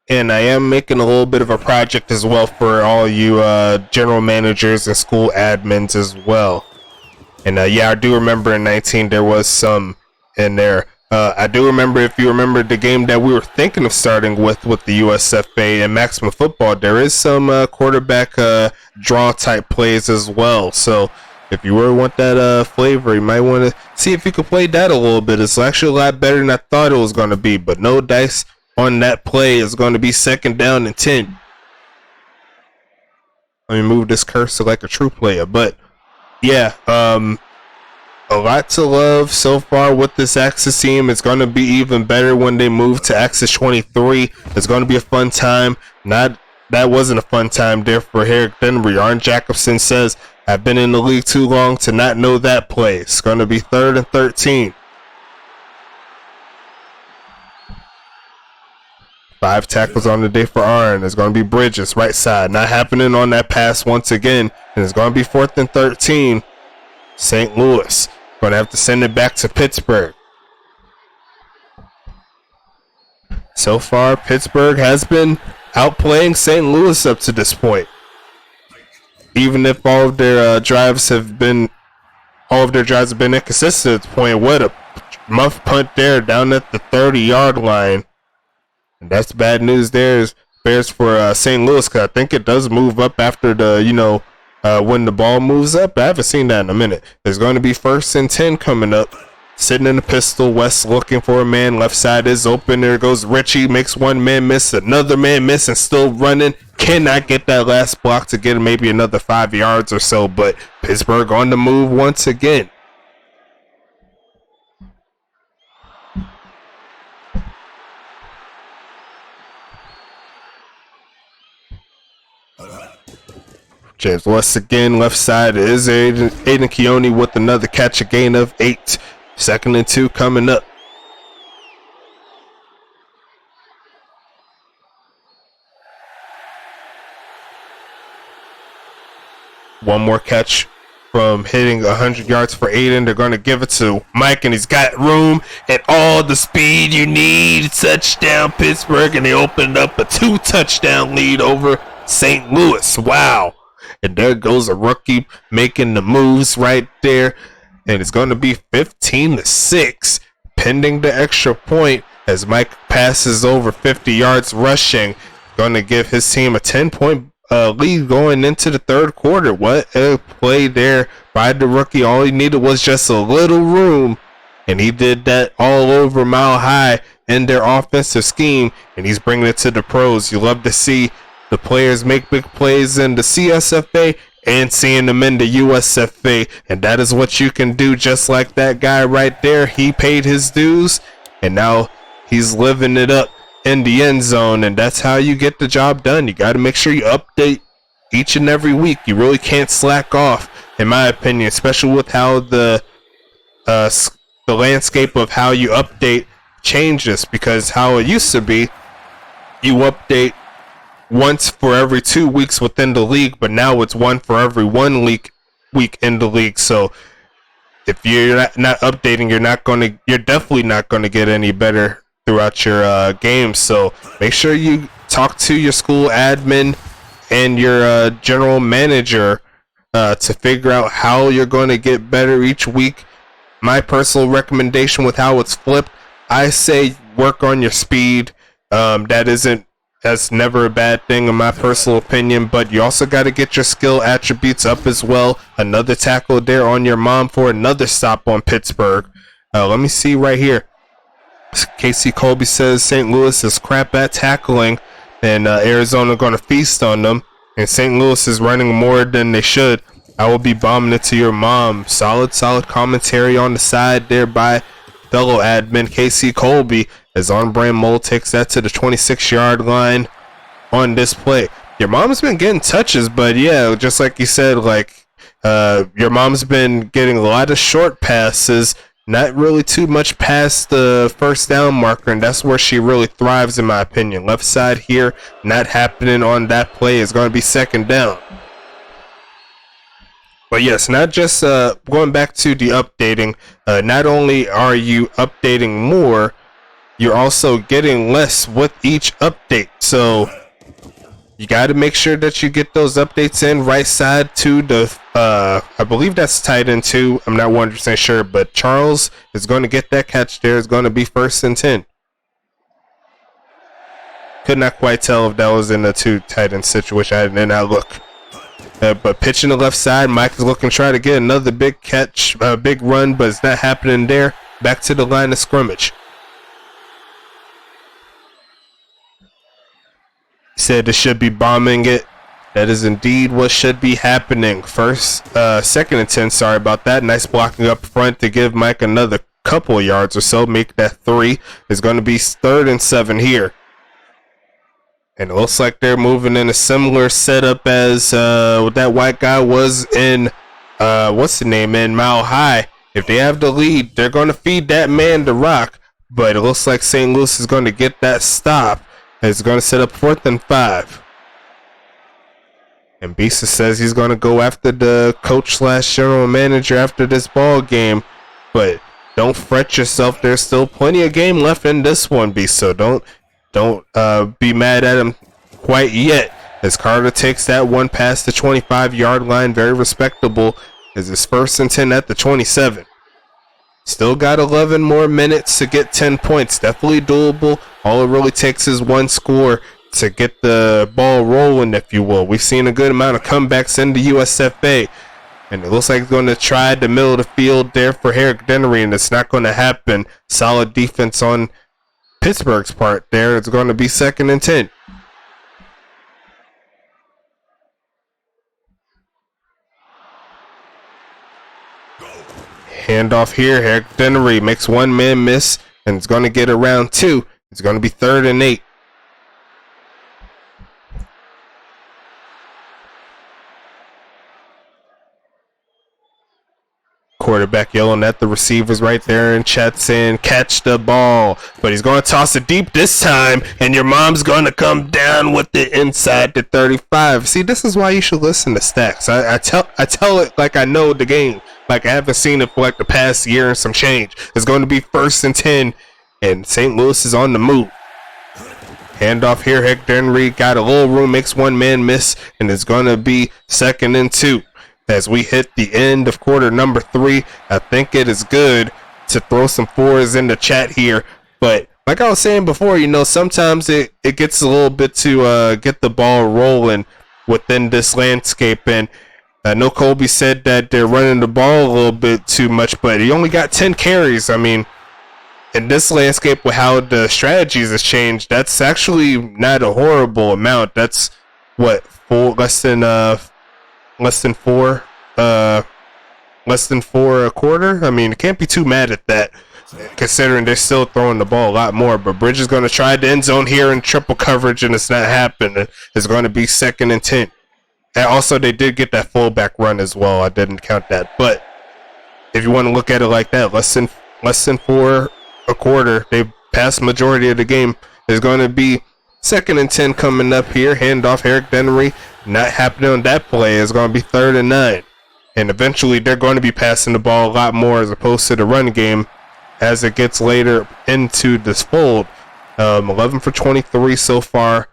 And I am making a little bit of a project as well for all you general managers and school admins as well. And yeah, I do remember in 19 there was some in there. I do remember, if you remember the game that we were thinking of starting with the USFA and Maximum Football, there is some quarterback draw type plays as well. So if you really want that flavor, you might want to see if you can play that a little bit. It's actually a lot better than I thought it was going to be, but no dice on that play. Is going to be 2nd down and 10. Let me move this cursor like a true player, but yeah, a lot to love so far with this Axis team. It's going to be even better when they move to Axis 23. It's going to be a fun time. That wasn't a fun time there for Herrick Denbury. Arn Jacobson says, I've been in the league too long to not know that play. It's going to be 3rd and 13. 5 tackles on the day for Arn. It's going to be Bridges, right side. Not happening on that pass once again. And it's going to be 4th and 13. St. Louis going to have to send it back to Pittsburgh. So far, Pittsburgh has been outplaying St. Louis up to this point. Even if all of their drives have been inconsistent at this point. What a muff punt there down at the 30-yard line. And that's bad news there. Bears for St. Louis, because I think it does move up after the, when the ball moves up. I haven't seen that in a minute. There's going to be 1st and 10 coming up. Sitting in the pistol. West looking for a man. Left side is open. There goes Richie. Makes one man miss. Another man miss and still running. Cannot get that last block to get maybe another 5 yards or so. But Pittsburgh on the move once again. James West again, left side is Aiden Keone with another catch, a gain of 8. 2nd and 2 coming up. One more catch from hitting 100 yards for Aiden. They're going to give it to Mike, and he's got room and all the speed you need. Touchdown Pittsburgh, and they opened up a 2-touchdown lead over St. Louis. Wow. And there goes a rookie making the moves right there. And it's going to be 15-6 pending the extra point as Mike passes over 50 yards rushing. Going to give his team a 10-point lead going into the 3rd quarter. What a play there by the rookie. All he needed was just a little room. And he did that all over Mile High in their offensive scheme. And he's bringing it to the pros. You love to see the players make big plays in the CSFA and seeing them in the USFA. And that is what you can do, just like that guy right there. He paid his dues, and now he's living it up in the end zone. And that's how you get the job done. You got to make sure you update each and every week. You really can't slack off, in my opinion, especially with how the landscape of how you update changes. Because how it used to be, you update once for every 2 weeks within the league, but now it's one for every 1 week in the league. So if you're not updating, you're definitely not gonna get any better throughout your games. So make sure you talk to your school admin and your general manager to figure out how you're going to get better each week. My personal recommendation with how it's flipped, I say work on your speed. That's never a bad thing in my personal opinion, but you also got to get your skill attributes up as well. Another tackle there on your mom for another stop on Pittsburgh. Let me see right here. Casey Colby says St. Louis is crap at tackling, and Arizona going to feast on them. And St. Louis is running more than they should. I will be bombing it to your mom. Solid commentary on the side there by fellow admin Casey Colby, as On Brand Mole takes that to the 26-yard line on this play. Your mom's been getting touches, but yeah, just like you said, your mom's been getting a lot of short passes, not really too much past the 1st down marker, and that's where she really thrives, in my opinion. Left side here, not happening on that play. Is going to be 2nd down. But yes, not just going back to the updating. Not only are you updating more, you're also getting less with each update. So you got to make sure that you get those updates in. Right side to the, I believe that's tight end 2. I'm not 100% sure, but Charles is going to get that catch there. It's going to be 1st and 10. Could not quite tell if that was in the 2 tight end situation. I did not look. But pitching the left side, Mike is looking to try to get another big catch, big run, but it's not happening there. Back to the line of scrimmage. Said they should be bombing it That is indeed what should be happening. Second and 10, sorry about that. Nice blocking up front to give Mike another couple of yards or so. Make that 3. It's going to be 3rd and 7 here. And it looks like they're moving in a similar setup as what that white guy was in, in Mile High. If they have the lead, they're going to feed that man the rock. But it looks like St. Louis is going to get that stop. It's going to set up 4th and 5. And Bisa says he's going to go after the coach / general manager after this ball game. But don't fret yourself. There's still plenty of game left in this one, Bisa. Don't be mad at him quite yet. As Carter takes that one past the 25-yard line. Very respectable. As his 1st and 10 at the 27. Still got 11 more minutes to get 10 points. Definitely doable. All it really takes is one score to get the ball rolling, if you will. We've seen a good amount of comebacks in the USFA. And it looks like he's going to try the middle of the field there for Herrick Dennery, and it's not going to happen. Solid defense on Pittsburgh's part there. It's going to be 2nd and 10. Handoff here. Herrick Dennery makes one man miss, and it's going to get around 2. It's going to be 3rd and 8. Quarterback yelling at the receivers right there, and chat saying, catch the ball. But he's going to toss it deep this time, and your mom's going to come down with it inside the 35. See, this is why you should listen to Stacks. I tell it like I know the game. Like I haven't seen it for like the past year and some change. It's going to be 1st and 10, and St. Louis is on the move. Handoff here. Herrick Dennery got a little room, makes one man miss, and it's going to be 2nd and 2. As we hit the end of quarter number 3, I think it is good to throw some 4s in the chat here. But like I was saying before, sometimes it gets a little bit to get the ball rolling within this landscape. And I know Colby said that they're running the ball a little bit too much, but he only got 10 carries. I mean, in this landscape with how the strategies has changed, that's actually not a horrible amount. That's what, less than four a quarter. I mean, you can't be too mad at that, considering they're still throwing the ball a lot more. But Bridge is going to try the end zone here in triple coverage, and it's not happening. It's going to be 2nd and 10. And also, they did get that fullback run as well. I didn't count that. But if you want to look at it like that, less than 4 a quarter, they passed the majority of the game. There's going to be 2nd and 10 coming up here. Handoff Herrick Dennery. Not happening on that play. It's going to be 3rd and 9. And eventually they're going to be passing the ball a lot more as opposed to the run game as it gets later into this fold. 11 for 23 so far.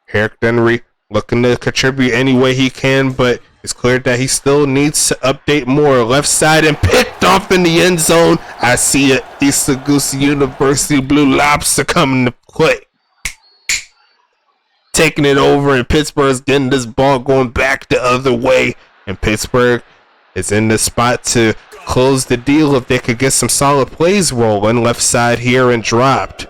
Herrick Dennery looking to contribute any way he can, but it's clear that he still needs to update more. Left side and picked off in the end zone. I see it. East Augusta University Blue Lobster coming to play. Taking it over, and Pittsburgh's getting this ball going back the other way. And Pittsburgh is in the spot to close the deal if they could get some solid plays rolling. Left side here and dropped.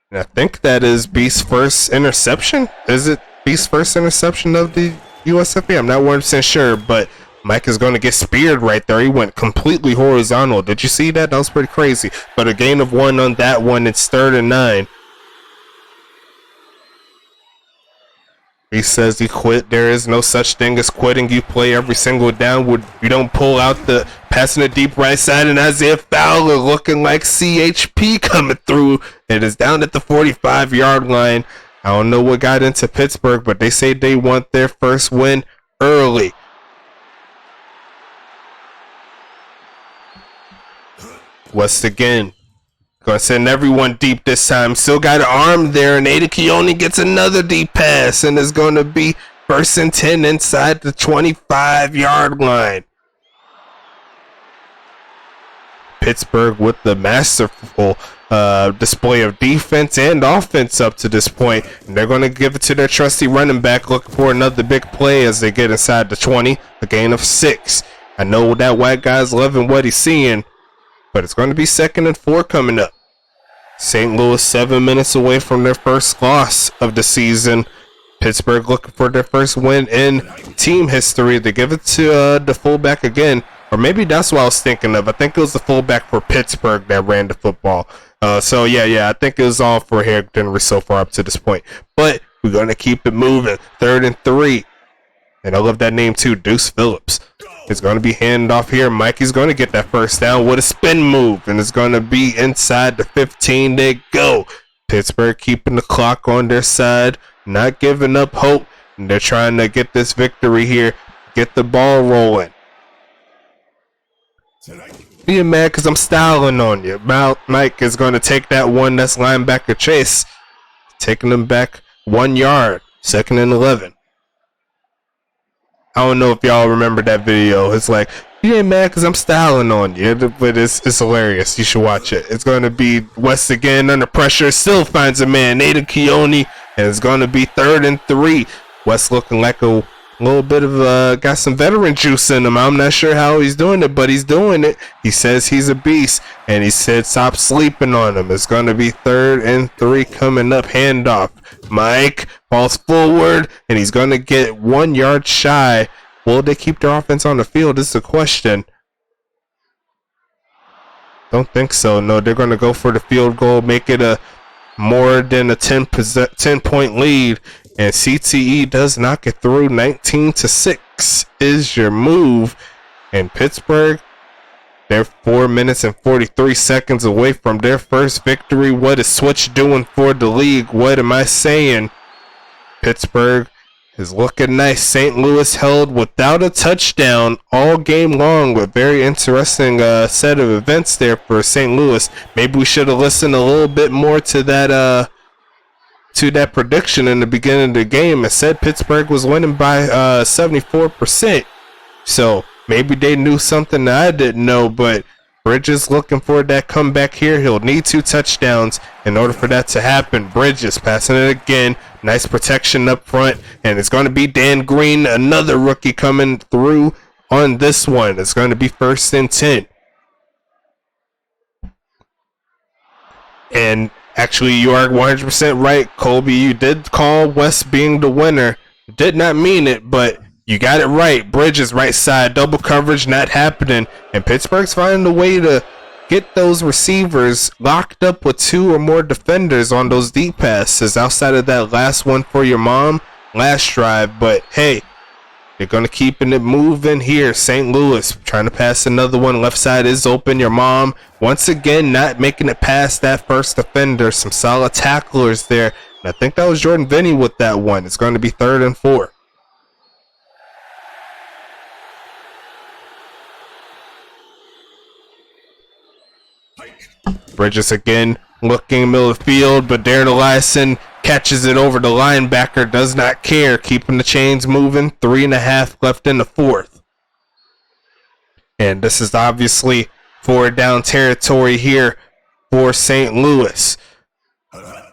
And I think that is Beast's first interception. Is it Beast's first interception of the USFA? I'm not 100% sure, but Mike is going to get speared right there. He went completely horizontal. Did you see that? That was pretty crazy. But a gain of 1 on that one. It's 3rd and 9. He says he quit. There is no such thing as quitting. You play every single down. You don't pull out the passing the deep right side, and Isaiah Fowler looking like CHP coming through. It is down at the 45-yard line. I don't know what got into Pittsburgh, but they say they want their first win early. Once again, going to send everyone deep this time. Still got an arm there, and Ada Keone gets another deep pass, and it's going to be 1st and 10 inside the 25-yard line. Pittsburgh with the masterful display of defense and offense up to this point. And they're going to give it to their trusty running back, looking for another big play as they get inside the 20. A gain of 6. I know that white guy's loving what he's seeing, but it's going to be 2nd and 4 coming up. St. Louis 7 minutes away from their first loss of the season. Pittsburgh looking for their first win in team history. They give it to the fullback again, or maybe that's what I was thinking of. I think it was the fullback for Pittsburgh that ran the football. So yeah, I think it was all for Herrick Henry so far up to this point. But we're going to keep it moving. 3rd and 3. And I love that name too, Deuce Phillips. It's going to be handed off here. Mikey's going to get that first down with a spin move. And it's going to be inside the 15. They go. Pittsburgh keeping the clock on their side. Not giving up hope. And they're trying to get this victory here. Get the ball rolling. Being mad because I'm styling on you. Mike is going to take that one. That's linebacker Chase. Taking them back 1 yard. 2nd and 11. I don't know if y'all remember that video. It's like, you ain't mad because I'm styling on you. But it's hilarious. You should watch it. It's going to be West again under pressure. Still finds a man. Nathan Keone. And it's going to be 3rd and 3. West looking like a little bit of got some veteran juice in him. I'm not sure how he's doing it, but he's doing it. He says he's a beast, and he said stop sleeping on him. It's going to be 3rd and 3 coming up. Handoff. Mike falls forward, and he's going to get 1 yard shy. Will they keep their offense on the field? This is the question. Don't think so. No, they're going to go for the field goal, make it a more than a 10-point lead. And CTE does knock it through. 19-6 is your move. And Pittsburgh, they're 4 minutes and 43 seconds away from their first victory. What is Switch doing for the league? What am I saying? Pittsburgh is looking nice. St. Louis held without a touchdown all game long. A very interesting set of events there for St. Louis. Maybe we should have listened a little bit more to that prediction in the beginning of the game. It said Pittsburgh was winning by 74%. So maybe they knew something that I didn't know, but Bridges looking for that comeback here. He'll need 2 touchdowns in order for that to happen. Bridges passing it again. Nice protection up front. And it's going to be Dan Green, another rookie coming through on this one. It's going to be 1st and 10. And actually, you are 100% right, Colby. You did call West being the winner. Did not mean it, but you got it right. Bridges right side, double coverage not happening. And Pittsburgh's finding a way to get those receivers locked up with 2 or more defenders on those deep passes outside of that last one for your mom last drive. But hey, they're going to keep it moving here. St. Louis trying to pass another one. Left side is open. Your mom once again not making it past that first defender. Some solid tacklers there. And I think that was Jordan Vinny with that one. It's going to be 3rd and 4. Bridges again looking middle of the field, but Darren Eliason catches it over the linebacker, does not care, keeping the chains moving. 3.5 left in the 4th. And this is obviously 4 down territory here for St. Louis.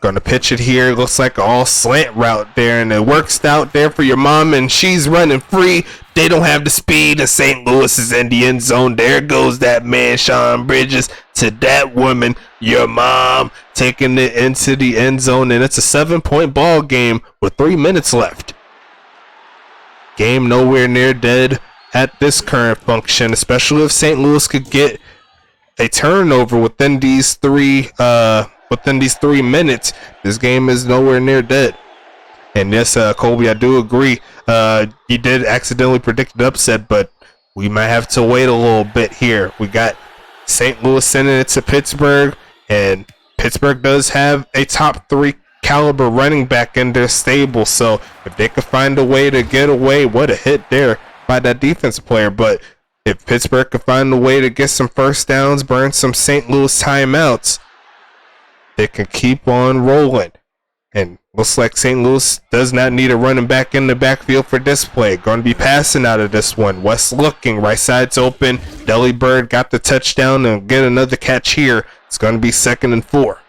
Gonna pitch it here. Looks like an all slant route there, and it works out there for your mom, and she's running free. They don't have the speed, and St. Louis is in the end zone. There goes that man, Sean Bridges, to that woman, your mom, taking it into the end zone, and it's a 7-point ball game with 3 minutes left. Game nowhere near dead at this current function, especially if St. Louis could get a turnover within these 3 minutes. This game is nowhere near dead. And yes, Colby, I do agree. You did accidentally predict the upset, but we might have to wait a little bit here. We got St. Louis sending it to Pittsburgh, and Pittsburgh does have a top 3 caliber running back in their stable. So if they could find a way to get away, what a hit there by that defense player. But if Pittsburgh could find a way to get some first downs, burn some St. Louis timeouts, they can keep on rolling. And looks like St. Louis does not need a running back in the backfield for this play. Going to be passing out of this one. West looking. Right side's open. Deli Bird got the touchdown and get another catch here. It's going to be 2nd and 4.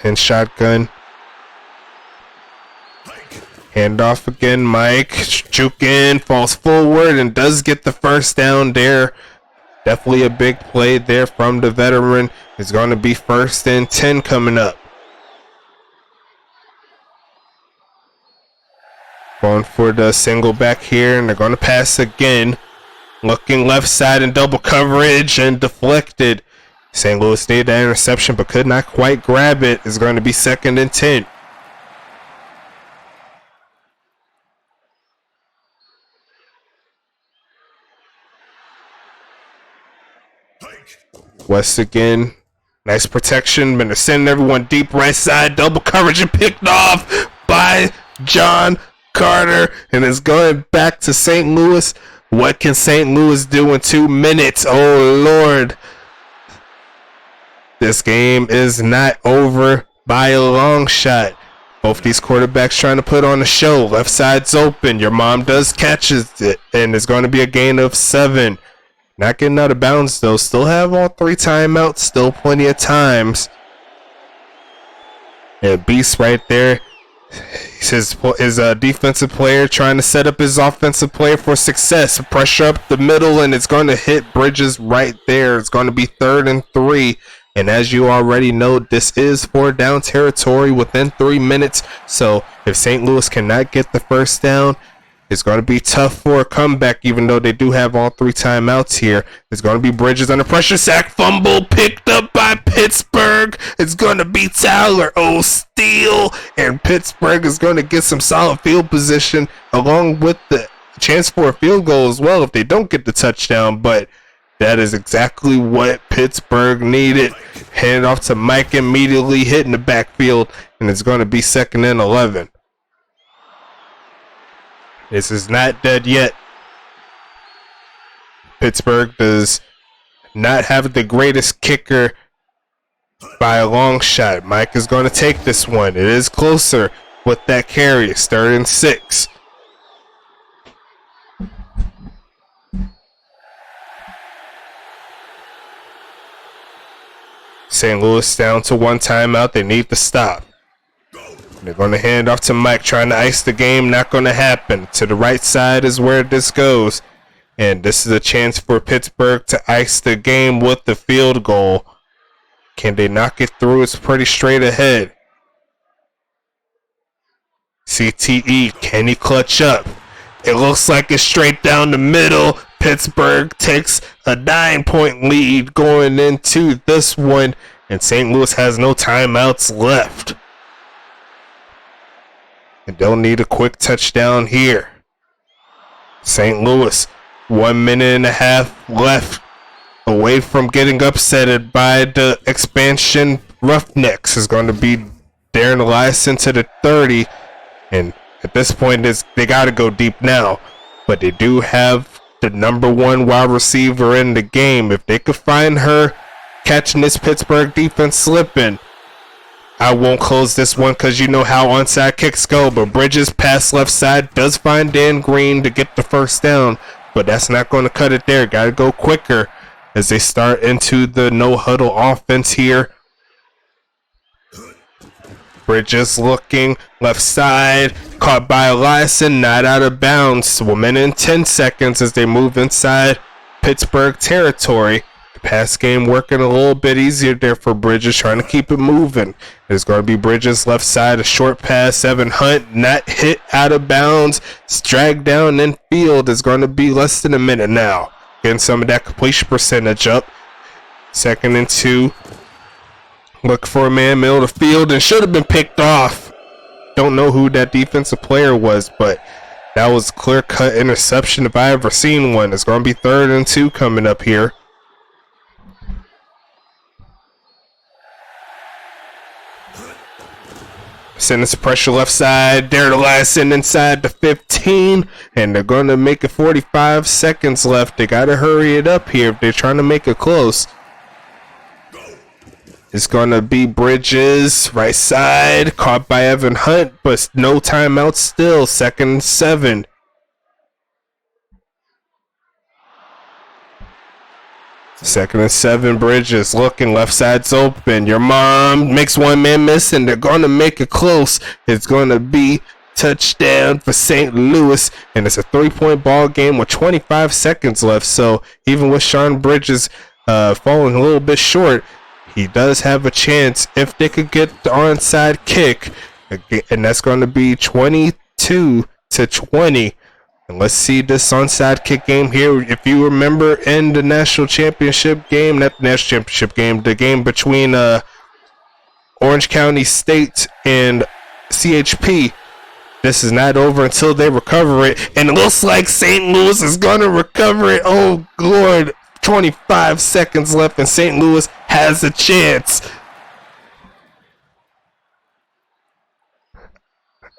And shotgun. Handoff again, Mike. Juke in, falls forward, and does get the first down there. Definitely a big play there from the veteran. It's going to be 1st and 10 coming up. Going for the single back here, and they're going to pass again. Looking left side in double coverage and deflected. St. Louis needed that interception but could not quite grab it. It's going to be 2nd and 10. West again. Nice protection. But they're sending everyone deep right side. Double coverage and picked off by John Carter. And it's going back to St. Louis. What can St. Louis do in 2 minutes? Oh, Lord. This game is not over by a long shot. Both these quarterbacks trying to put on a show. Left side's open. Your mom does catches it. And it's going to be a gain of 7. Not getting out of bounds, though. Still have all 3 timeouts. Still plenty of times. And Beast right there. His defensive player trying to set up his offensive player for success. Pressure up the middle, and it's going to hit Bridges right there. It's going to be 3rd and 3. And as you already know, this is 4 down territory within 3 minutes. So if St. Louis cannot get the first down, it's going to be tough for a comeback, even though they do have all 3 timeouts here. It's going to be Bridges under pressure. Sack fumble picked up by Pittsburgh. It's going to be Tyler O'Steele. And Pittsburgh is going to get some solid field position along with the chance for a field goal as well if they don't get the touchdown. But that is exactly what Pittsburgh needed. Hand off to Mike immediately, hitting the backfield. And it's going to be 2nd and 11. This is not dead yet. Pittsburgh does not have the greatest kicker by a long shot. Mike is going to take this one. It is closer with that carry. It's 3rd and 6. St. Louis down to 1 timeout. They need to stop. They're going to hand off to Mike, trying to ice the game. Not going to happen. To the right side is where this goes. And this is a chance for Pittsburgh to ice the game with the field goal. Can they knock it through? It's pretty straight ahead. CTE, can he clutch up? It looks like it's straight down the middle. Pittsburgh takes a 9-point lead going into this one. And St. Louis has no timeouts left. And they'll need a quick touchdown here. St. Louis, 1 minute and a half left away from getting upsetted by the expansion Roughnecks. Is going to be Darren Eliason to the 30. And at this point, they got to go deep now. But they do have the #1 wide receiver in the game. If they could find her catching this Pittsburgh defense slipping, I won't close this one because you know how onside kicks go. But Bridges pass left side does find Dan Green to get the first down. But that's not going to cut it there. Got to go quicker as they start into the no-huddle offense here. Bridges looking left side. Caught by Eliason. Not out of bounds. 1 minute and 10 seconds as they move inside Pittsburgh territory. Pass game working a little bit easier there for Bridges, trying to keep it moving. There's going to be Bridges left side, a short pass. Evan Hunt not hit out of bounds. It's dragged down in field. It's going to be less than a minute now. Getting some of that completion percentage up. 2nd and 2. Look for a man middle of the field and should have been picked off. Don't know who that defensive player was, but that was a clear-cut interception if I ever seen one. It's going to be 3rd and 2 coming up here. Sending some pressure left side. Darren Eliason inside the 15. And they're going to make it 45 seconds left. They got to hurry it up here if they're trying to make it close. It's going to be Bridges, right side. Caught by Evan Hunt, but no timeout still. 2nd and 7. Second and 7, Bridges looking, left side's open. Your mom makes one man miss, and they're going to make it close. It's going to be touchdown for St. Louis, and it's a 3-point ball game with 25 seconds left. So even with Sean Bridges falling a little bit short, he does have a chance if they could get the onside kick, and that's going to be 22-20. And let's see this onside kick game here. If you remember in the national championship game, not the national championship game, the game between Orange County State and CHP, this is not over until they recover it. And it looks like St. Louis is going to recover it. Oh, Lord. 25 seconds left, and St. Louis has a chance.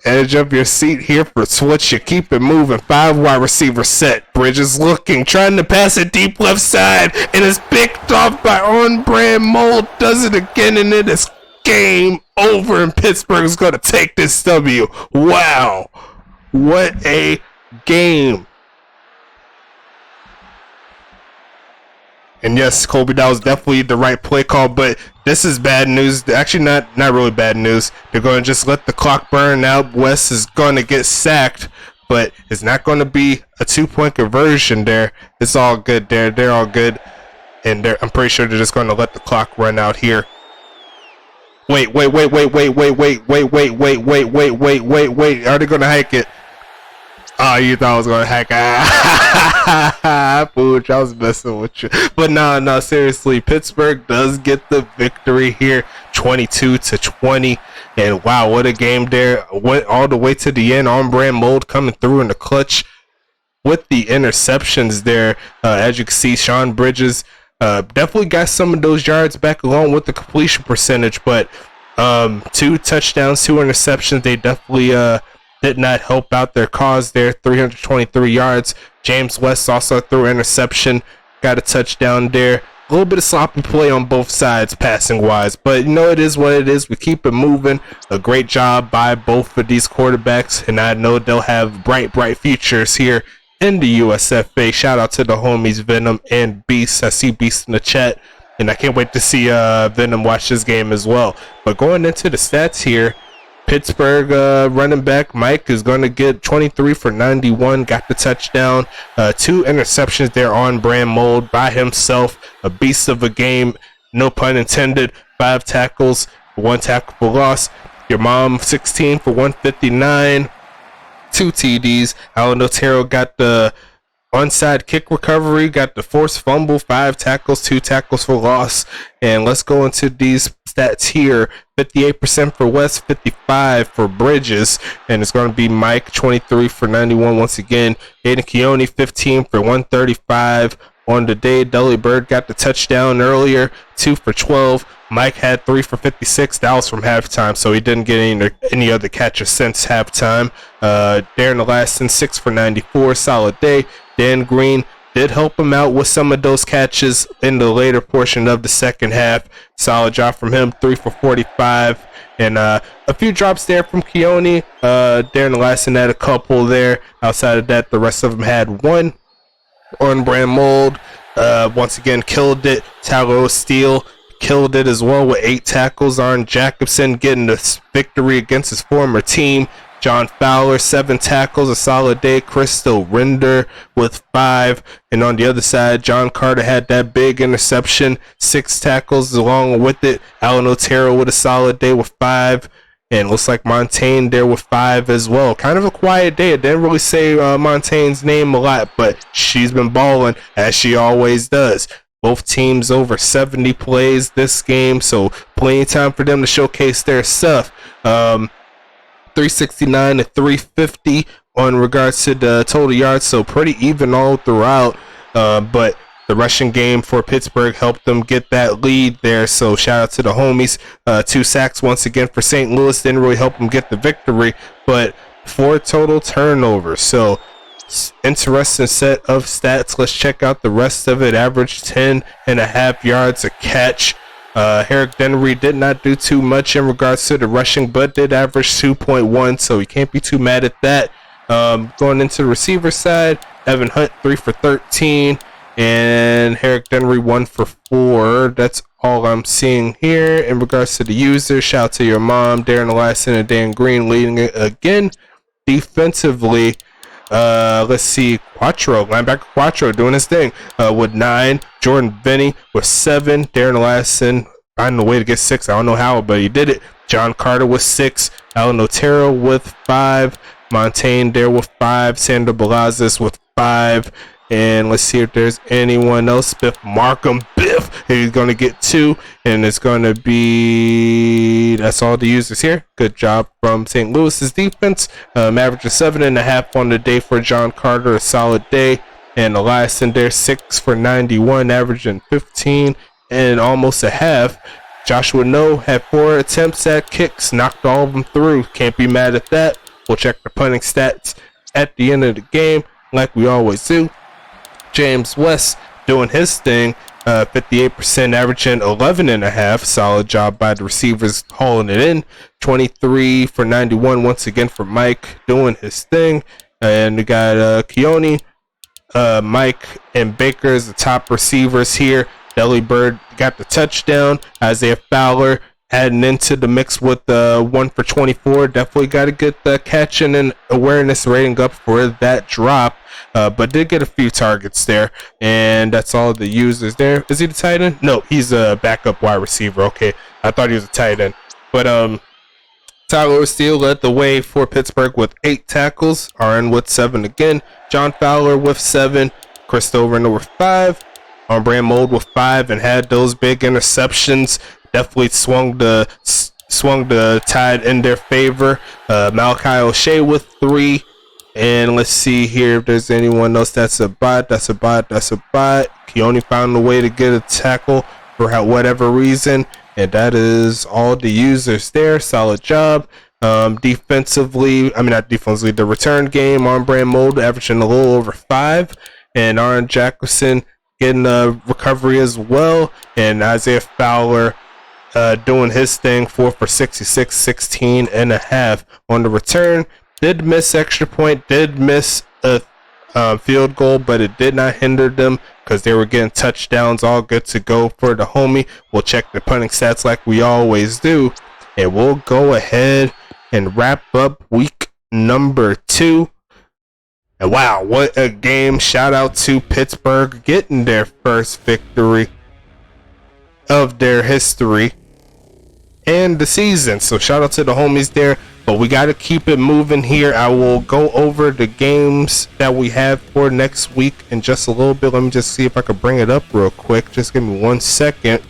Edge up your seat here for Twitch. You keep it moving. 5 wide receiver set. Bridges looking, trying to pass it deep left side, and it's picked off by on-brand Mold. Does it again, and it is game over, and Pittsburgh is going to take this W. Wow. What a game. And yes, Colby, that was definitely the right play call, but this is bad news. Actually, not really bad news. They're going to just let the clock burn out. West is going to get sacked, but it's not going to be a 2-point conversion there. It's all good there. They're all good, and I'm pretty sure they're just going to let the clock run out here. Wait. Are they going to hike it? Oh, you thought I was going to hack. Pooch, I was messing with you. But no, seriously. Pittsburgh does get the victory here, 22-20. And wow, what a game there. Went all the way to the end. On-brand Mold coming through in the clutch with the interceptions there. As you can see, Sean Bridges definitely got some of those yards back along with the completion percentage. But 2 touchdowns, 2 interceptions. They definitely did not help out their cause there. 323 yards. James West also threw an interception, got a touchdown there. A little bit of sloppy play on both sides passing wise, but you know, it is what it is. We keep it moving. A great job by both of these quarterbacks, and I know they'll have bright futures here in the USFA. Shout out to the homies Venom and Beast. I see Beast in the chat, and I can't wait to see Venom watch this game as well. But going into the stats here, Pittsburgh running back Mike is going to get 23 for 91, got the touchdown. 2 interceptions there on brand Mold by himself. A beast of a game, no pun intended. 5 tackles, 1 tackle for loss. Your mom 16 for 159, 2 TDs. Alan Otero got the onside kick recovery, got the forced fumble, 5 tackles, 2 tackles for loss. And let's go into these stats here. 58% for West, 55 for Bridges, and it's going to be Mike 23 for 91 once again. Aiden Keone 15 for 135 on the day. Dudley Bird got the touchdown earlier, 2 for 12. Mike had 3 for 56. That was from halftime, so he didn't get any other catches since halftime. Darren Elaston 6 for 94, solid day. Dan Green did help him out with some of those catches in the later portion of the second half. Solid job from him, 3 for 45. And a few drops there from Keone. Darren Elaston had a couple there. Outside of that, the rest of them had 1. On brand Mold, once again, killed it. Tyler Steele killed it as well with 8 tackles. Arn Jacobson getting the victory against his former team. John Fowler, 7 tackles, a solid day. Crystal Render with 5. And on the other side, John Carter had that big interception, 6 tackles along with it. Alan Otero with a solid day with 5. And looks like Montaigne there with 5 as well. Kind of a quiet day. I didn't really say Montaigne's name a lot, but she's been balling as she always does. Both teams over 70 plays this game, so plenty of time for them to showcase their stuff. 369 to 350 on regards to the total yards, so pretty even all throughout. But the rushing game for Pittsburgh helped them get that lead there, so shout out to the homies. 2 sacks once again for St. Louis, didn't really help them get the victory, but 4 total turnovers. So interesting set of stats. Let's check out the rest of it. Average 10.5 yards a catch. Herrick Dennery did not do too much in regards to the rushing, but did average 2.1, so you can't be too mad at that. Going into the receiver side, Evan Hunt 3 for 13, and Herrick Dennery 1 for 4. That's all I'm seeing here in regards to the users. Shout out to your mom, Darren Elaston, and Dan Green leading it again. Defensively, let's see, linebacker Quattro doing his thing with 9. Jordan Vinny with 7. Darren Lasson finding a way to get 6. I don't know how, but he did it. John Carter with 6. Alan Otero with 5. Montaigne there with 5. Sandra Balazes with 5. And let's see if there's anyone else. Biff Markham. Biff. He's going to get 2. And it's going to be... That's all the users here. Good job from St. Louis's defense. Average of 7.5 on the day for John Carter. A solid day. And Eliason there, 6 for 91. Averaging 15 and almost a half. Joshua No had 4 attempts at kicks. Knocked all of them through. Can't be mad at that. We'll check the punting stats at the end of the game like we always do. James West doing his thing, 58%, averaging 11.5. Solid job by the receivers hauling it in. 23 for 91 once again for Mike doing his thing. And we got Keone, Mike, and Baker as the top receivers here. Deli Bird got the touchdown. Isaiah Fowler adding into the mix with 1 for 24. Definitely got to get the catching and awareness rating up for that drop. But did get a few targets there. And that's all the users there. Is he the tight end? No, he's a backup wide receiver. Okay, I thought he was a tight end. But Tyler Steele led the way for Pittsburgh with 8 tackles. RN with 7 again. John Fowler with 7. Chris Overner with 5. On brand Mold with 5 and had those big interceptions. Definitely swung the tide in their favor. Malachi O'Shea with 3. And let's see here if there's anyone else that's a bot. Keone found a way to get a tackle for whatever reason. And that is all the users there. Solid job. Defensively, the return game on brand Mold averaging a little over 5. And Aaron Jacobson getting a recovery as well. And Isaiah Fowler doing his thing, 4 for 66, 16.5 on the return. Did miss extra point, did miss a field goal, but it did not hinder them because they were getting touchdowns. All good to go for the homie. We'll check the punting stats like we always do, and we'll go ahead and wrap up week number 2. And wow, what a game. Shout out to Pittsburgh getting their first victory of their history and the season. So shout out to the homies there. But we got to keep it moving here. I will go over the games that we have for next week in just a little bit. Let me just see if I can bring it up real quick. Just give me 1 second,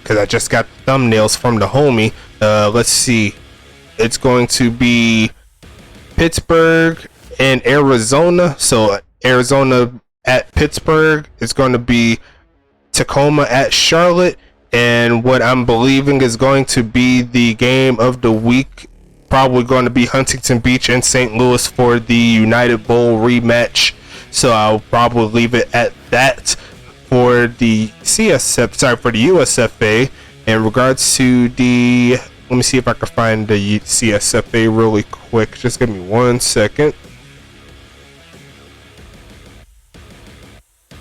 because I just got the thumbnails from the homie. Let's see. It's going to be Pittsburgh and Arizona. So Arizona at Pittsburgh. It's going to be Tacoma at Charlotte. And what I'm believing is going to be the game of the week, probably going to be Huntington Beach and St. Louis for the United Bowl rematch. So I'll probably leave it at that for the for the USFA. In regards to the, let me see if I can find the CSFA really quick. Just give me 1 second.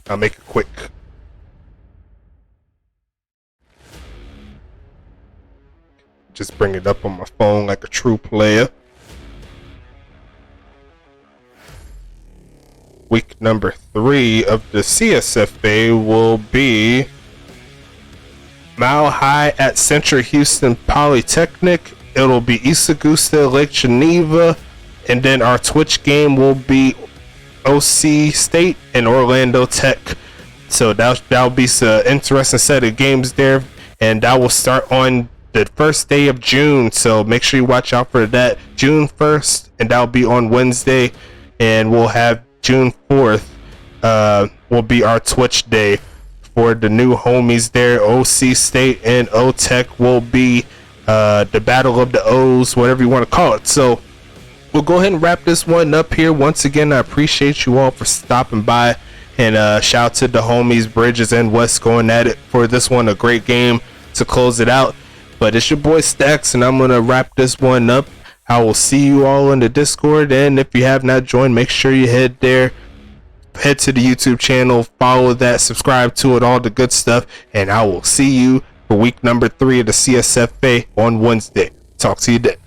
I'll make it quick. Just bring it up on my phone like a true player. Week number 3 of the CSFA will be Mile High at Central Houston Polytechnic. It'll be East Augusta, Lake Geneva, and then our Twitch game will be OC State and Orlando Tech. So that'll be an interesting set of games there, and that will start on the first day of June, so make sure you watch out for that. June 1st, and that'll be on Wednesday, and we'll have June 4th will be our Twitch day for the new homies there. OC State and O-Tech will be the battle of the O's, whatever you want to call it. So we'll go ahead and wrap this one up here. Once again, I appreciate you all for stopping by, and shout out to the homies Bridges and West going at it for this one. A great game to close it out. But it's your boy Stacks, and I'm going to wrap this one up. I will see you all in the Discord, and if you have not joined, make sure you head there. Head to the YouTube channel, follow that, subscribe to it, all the good stuff, and I will see you for week number 3 of the CSFA on Wednesday. Talk to you then.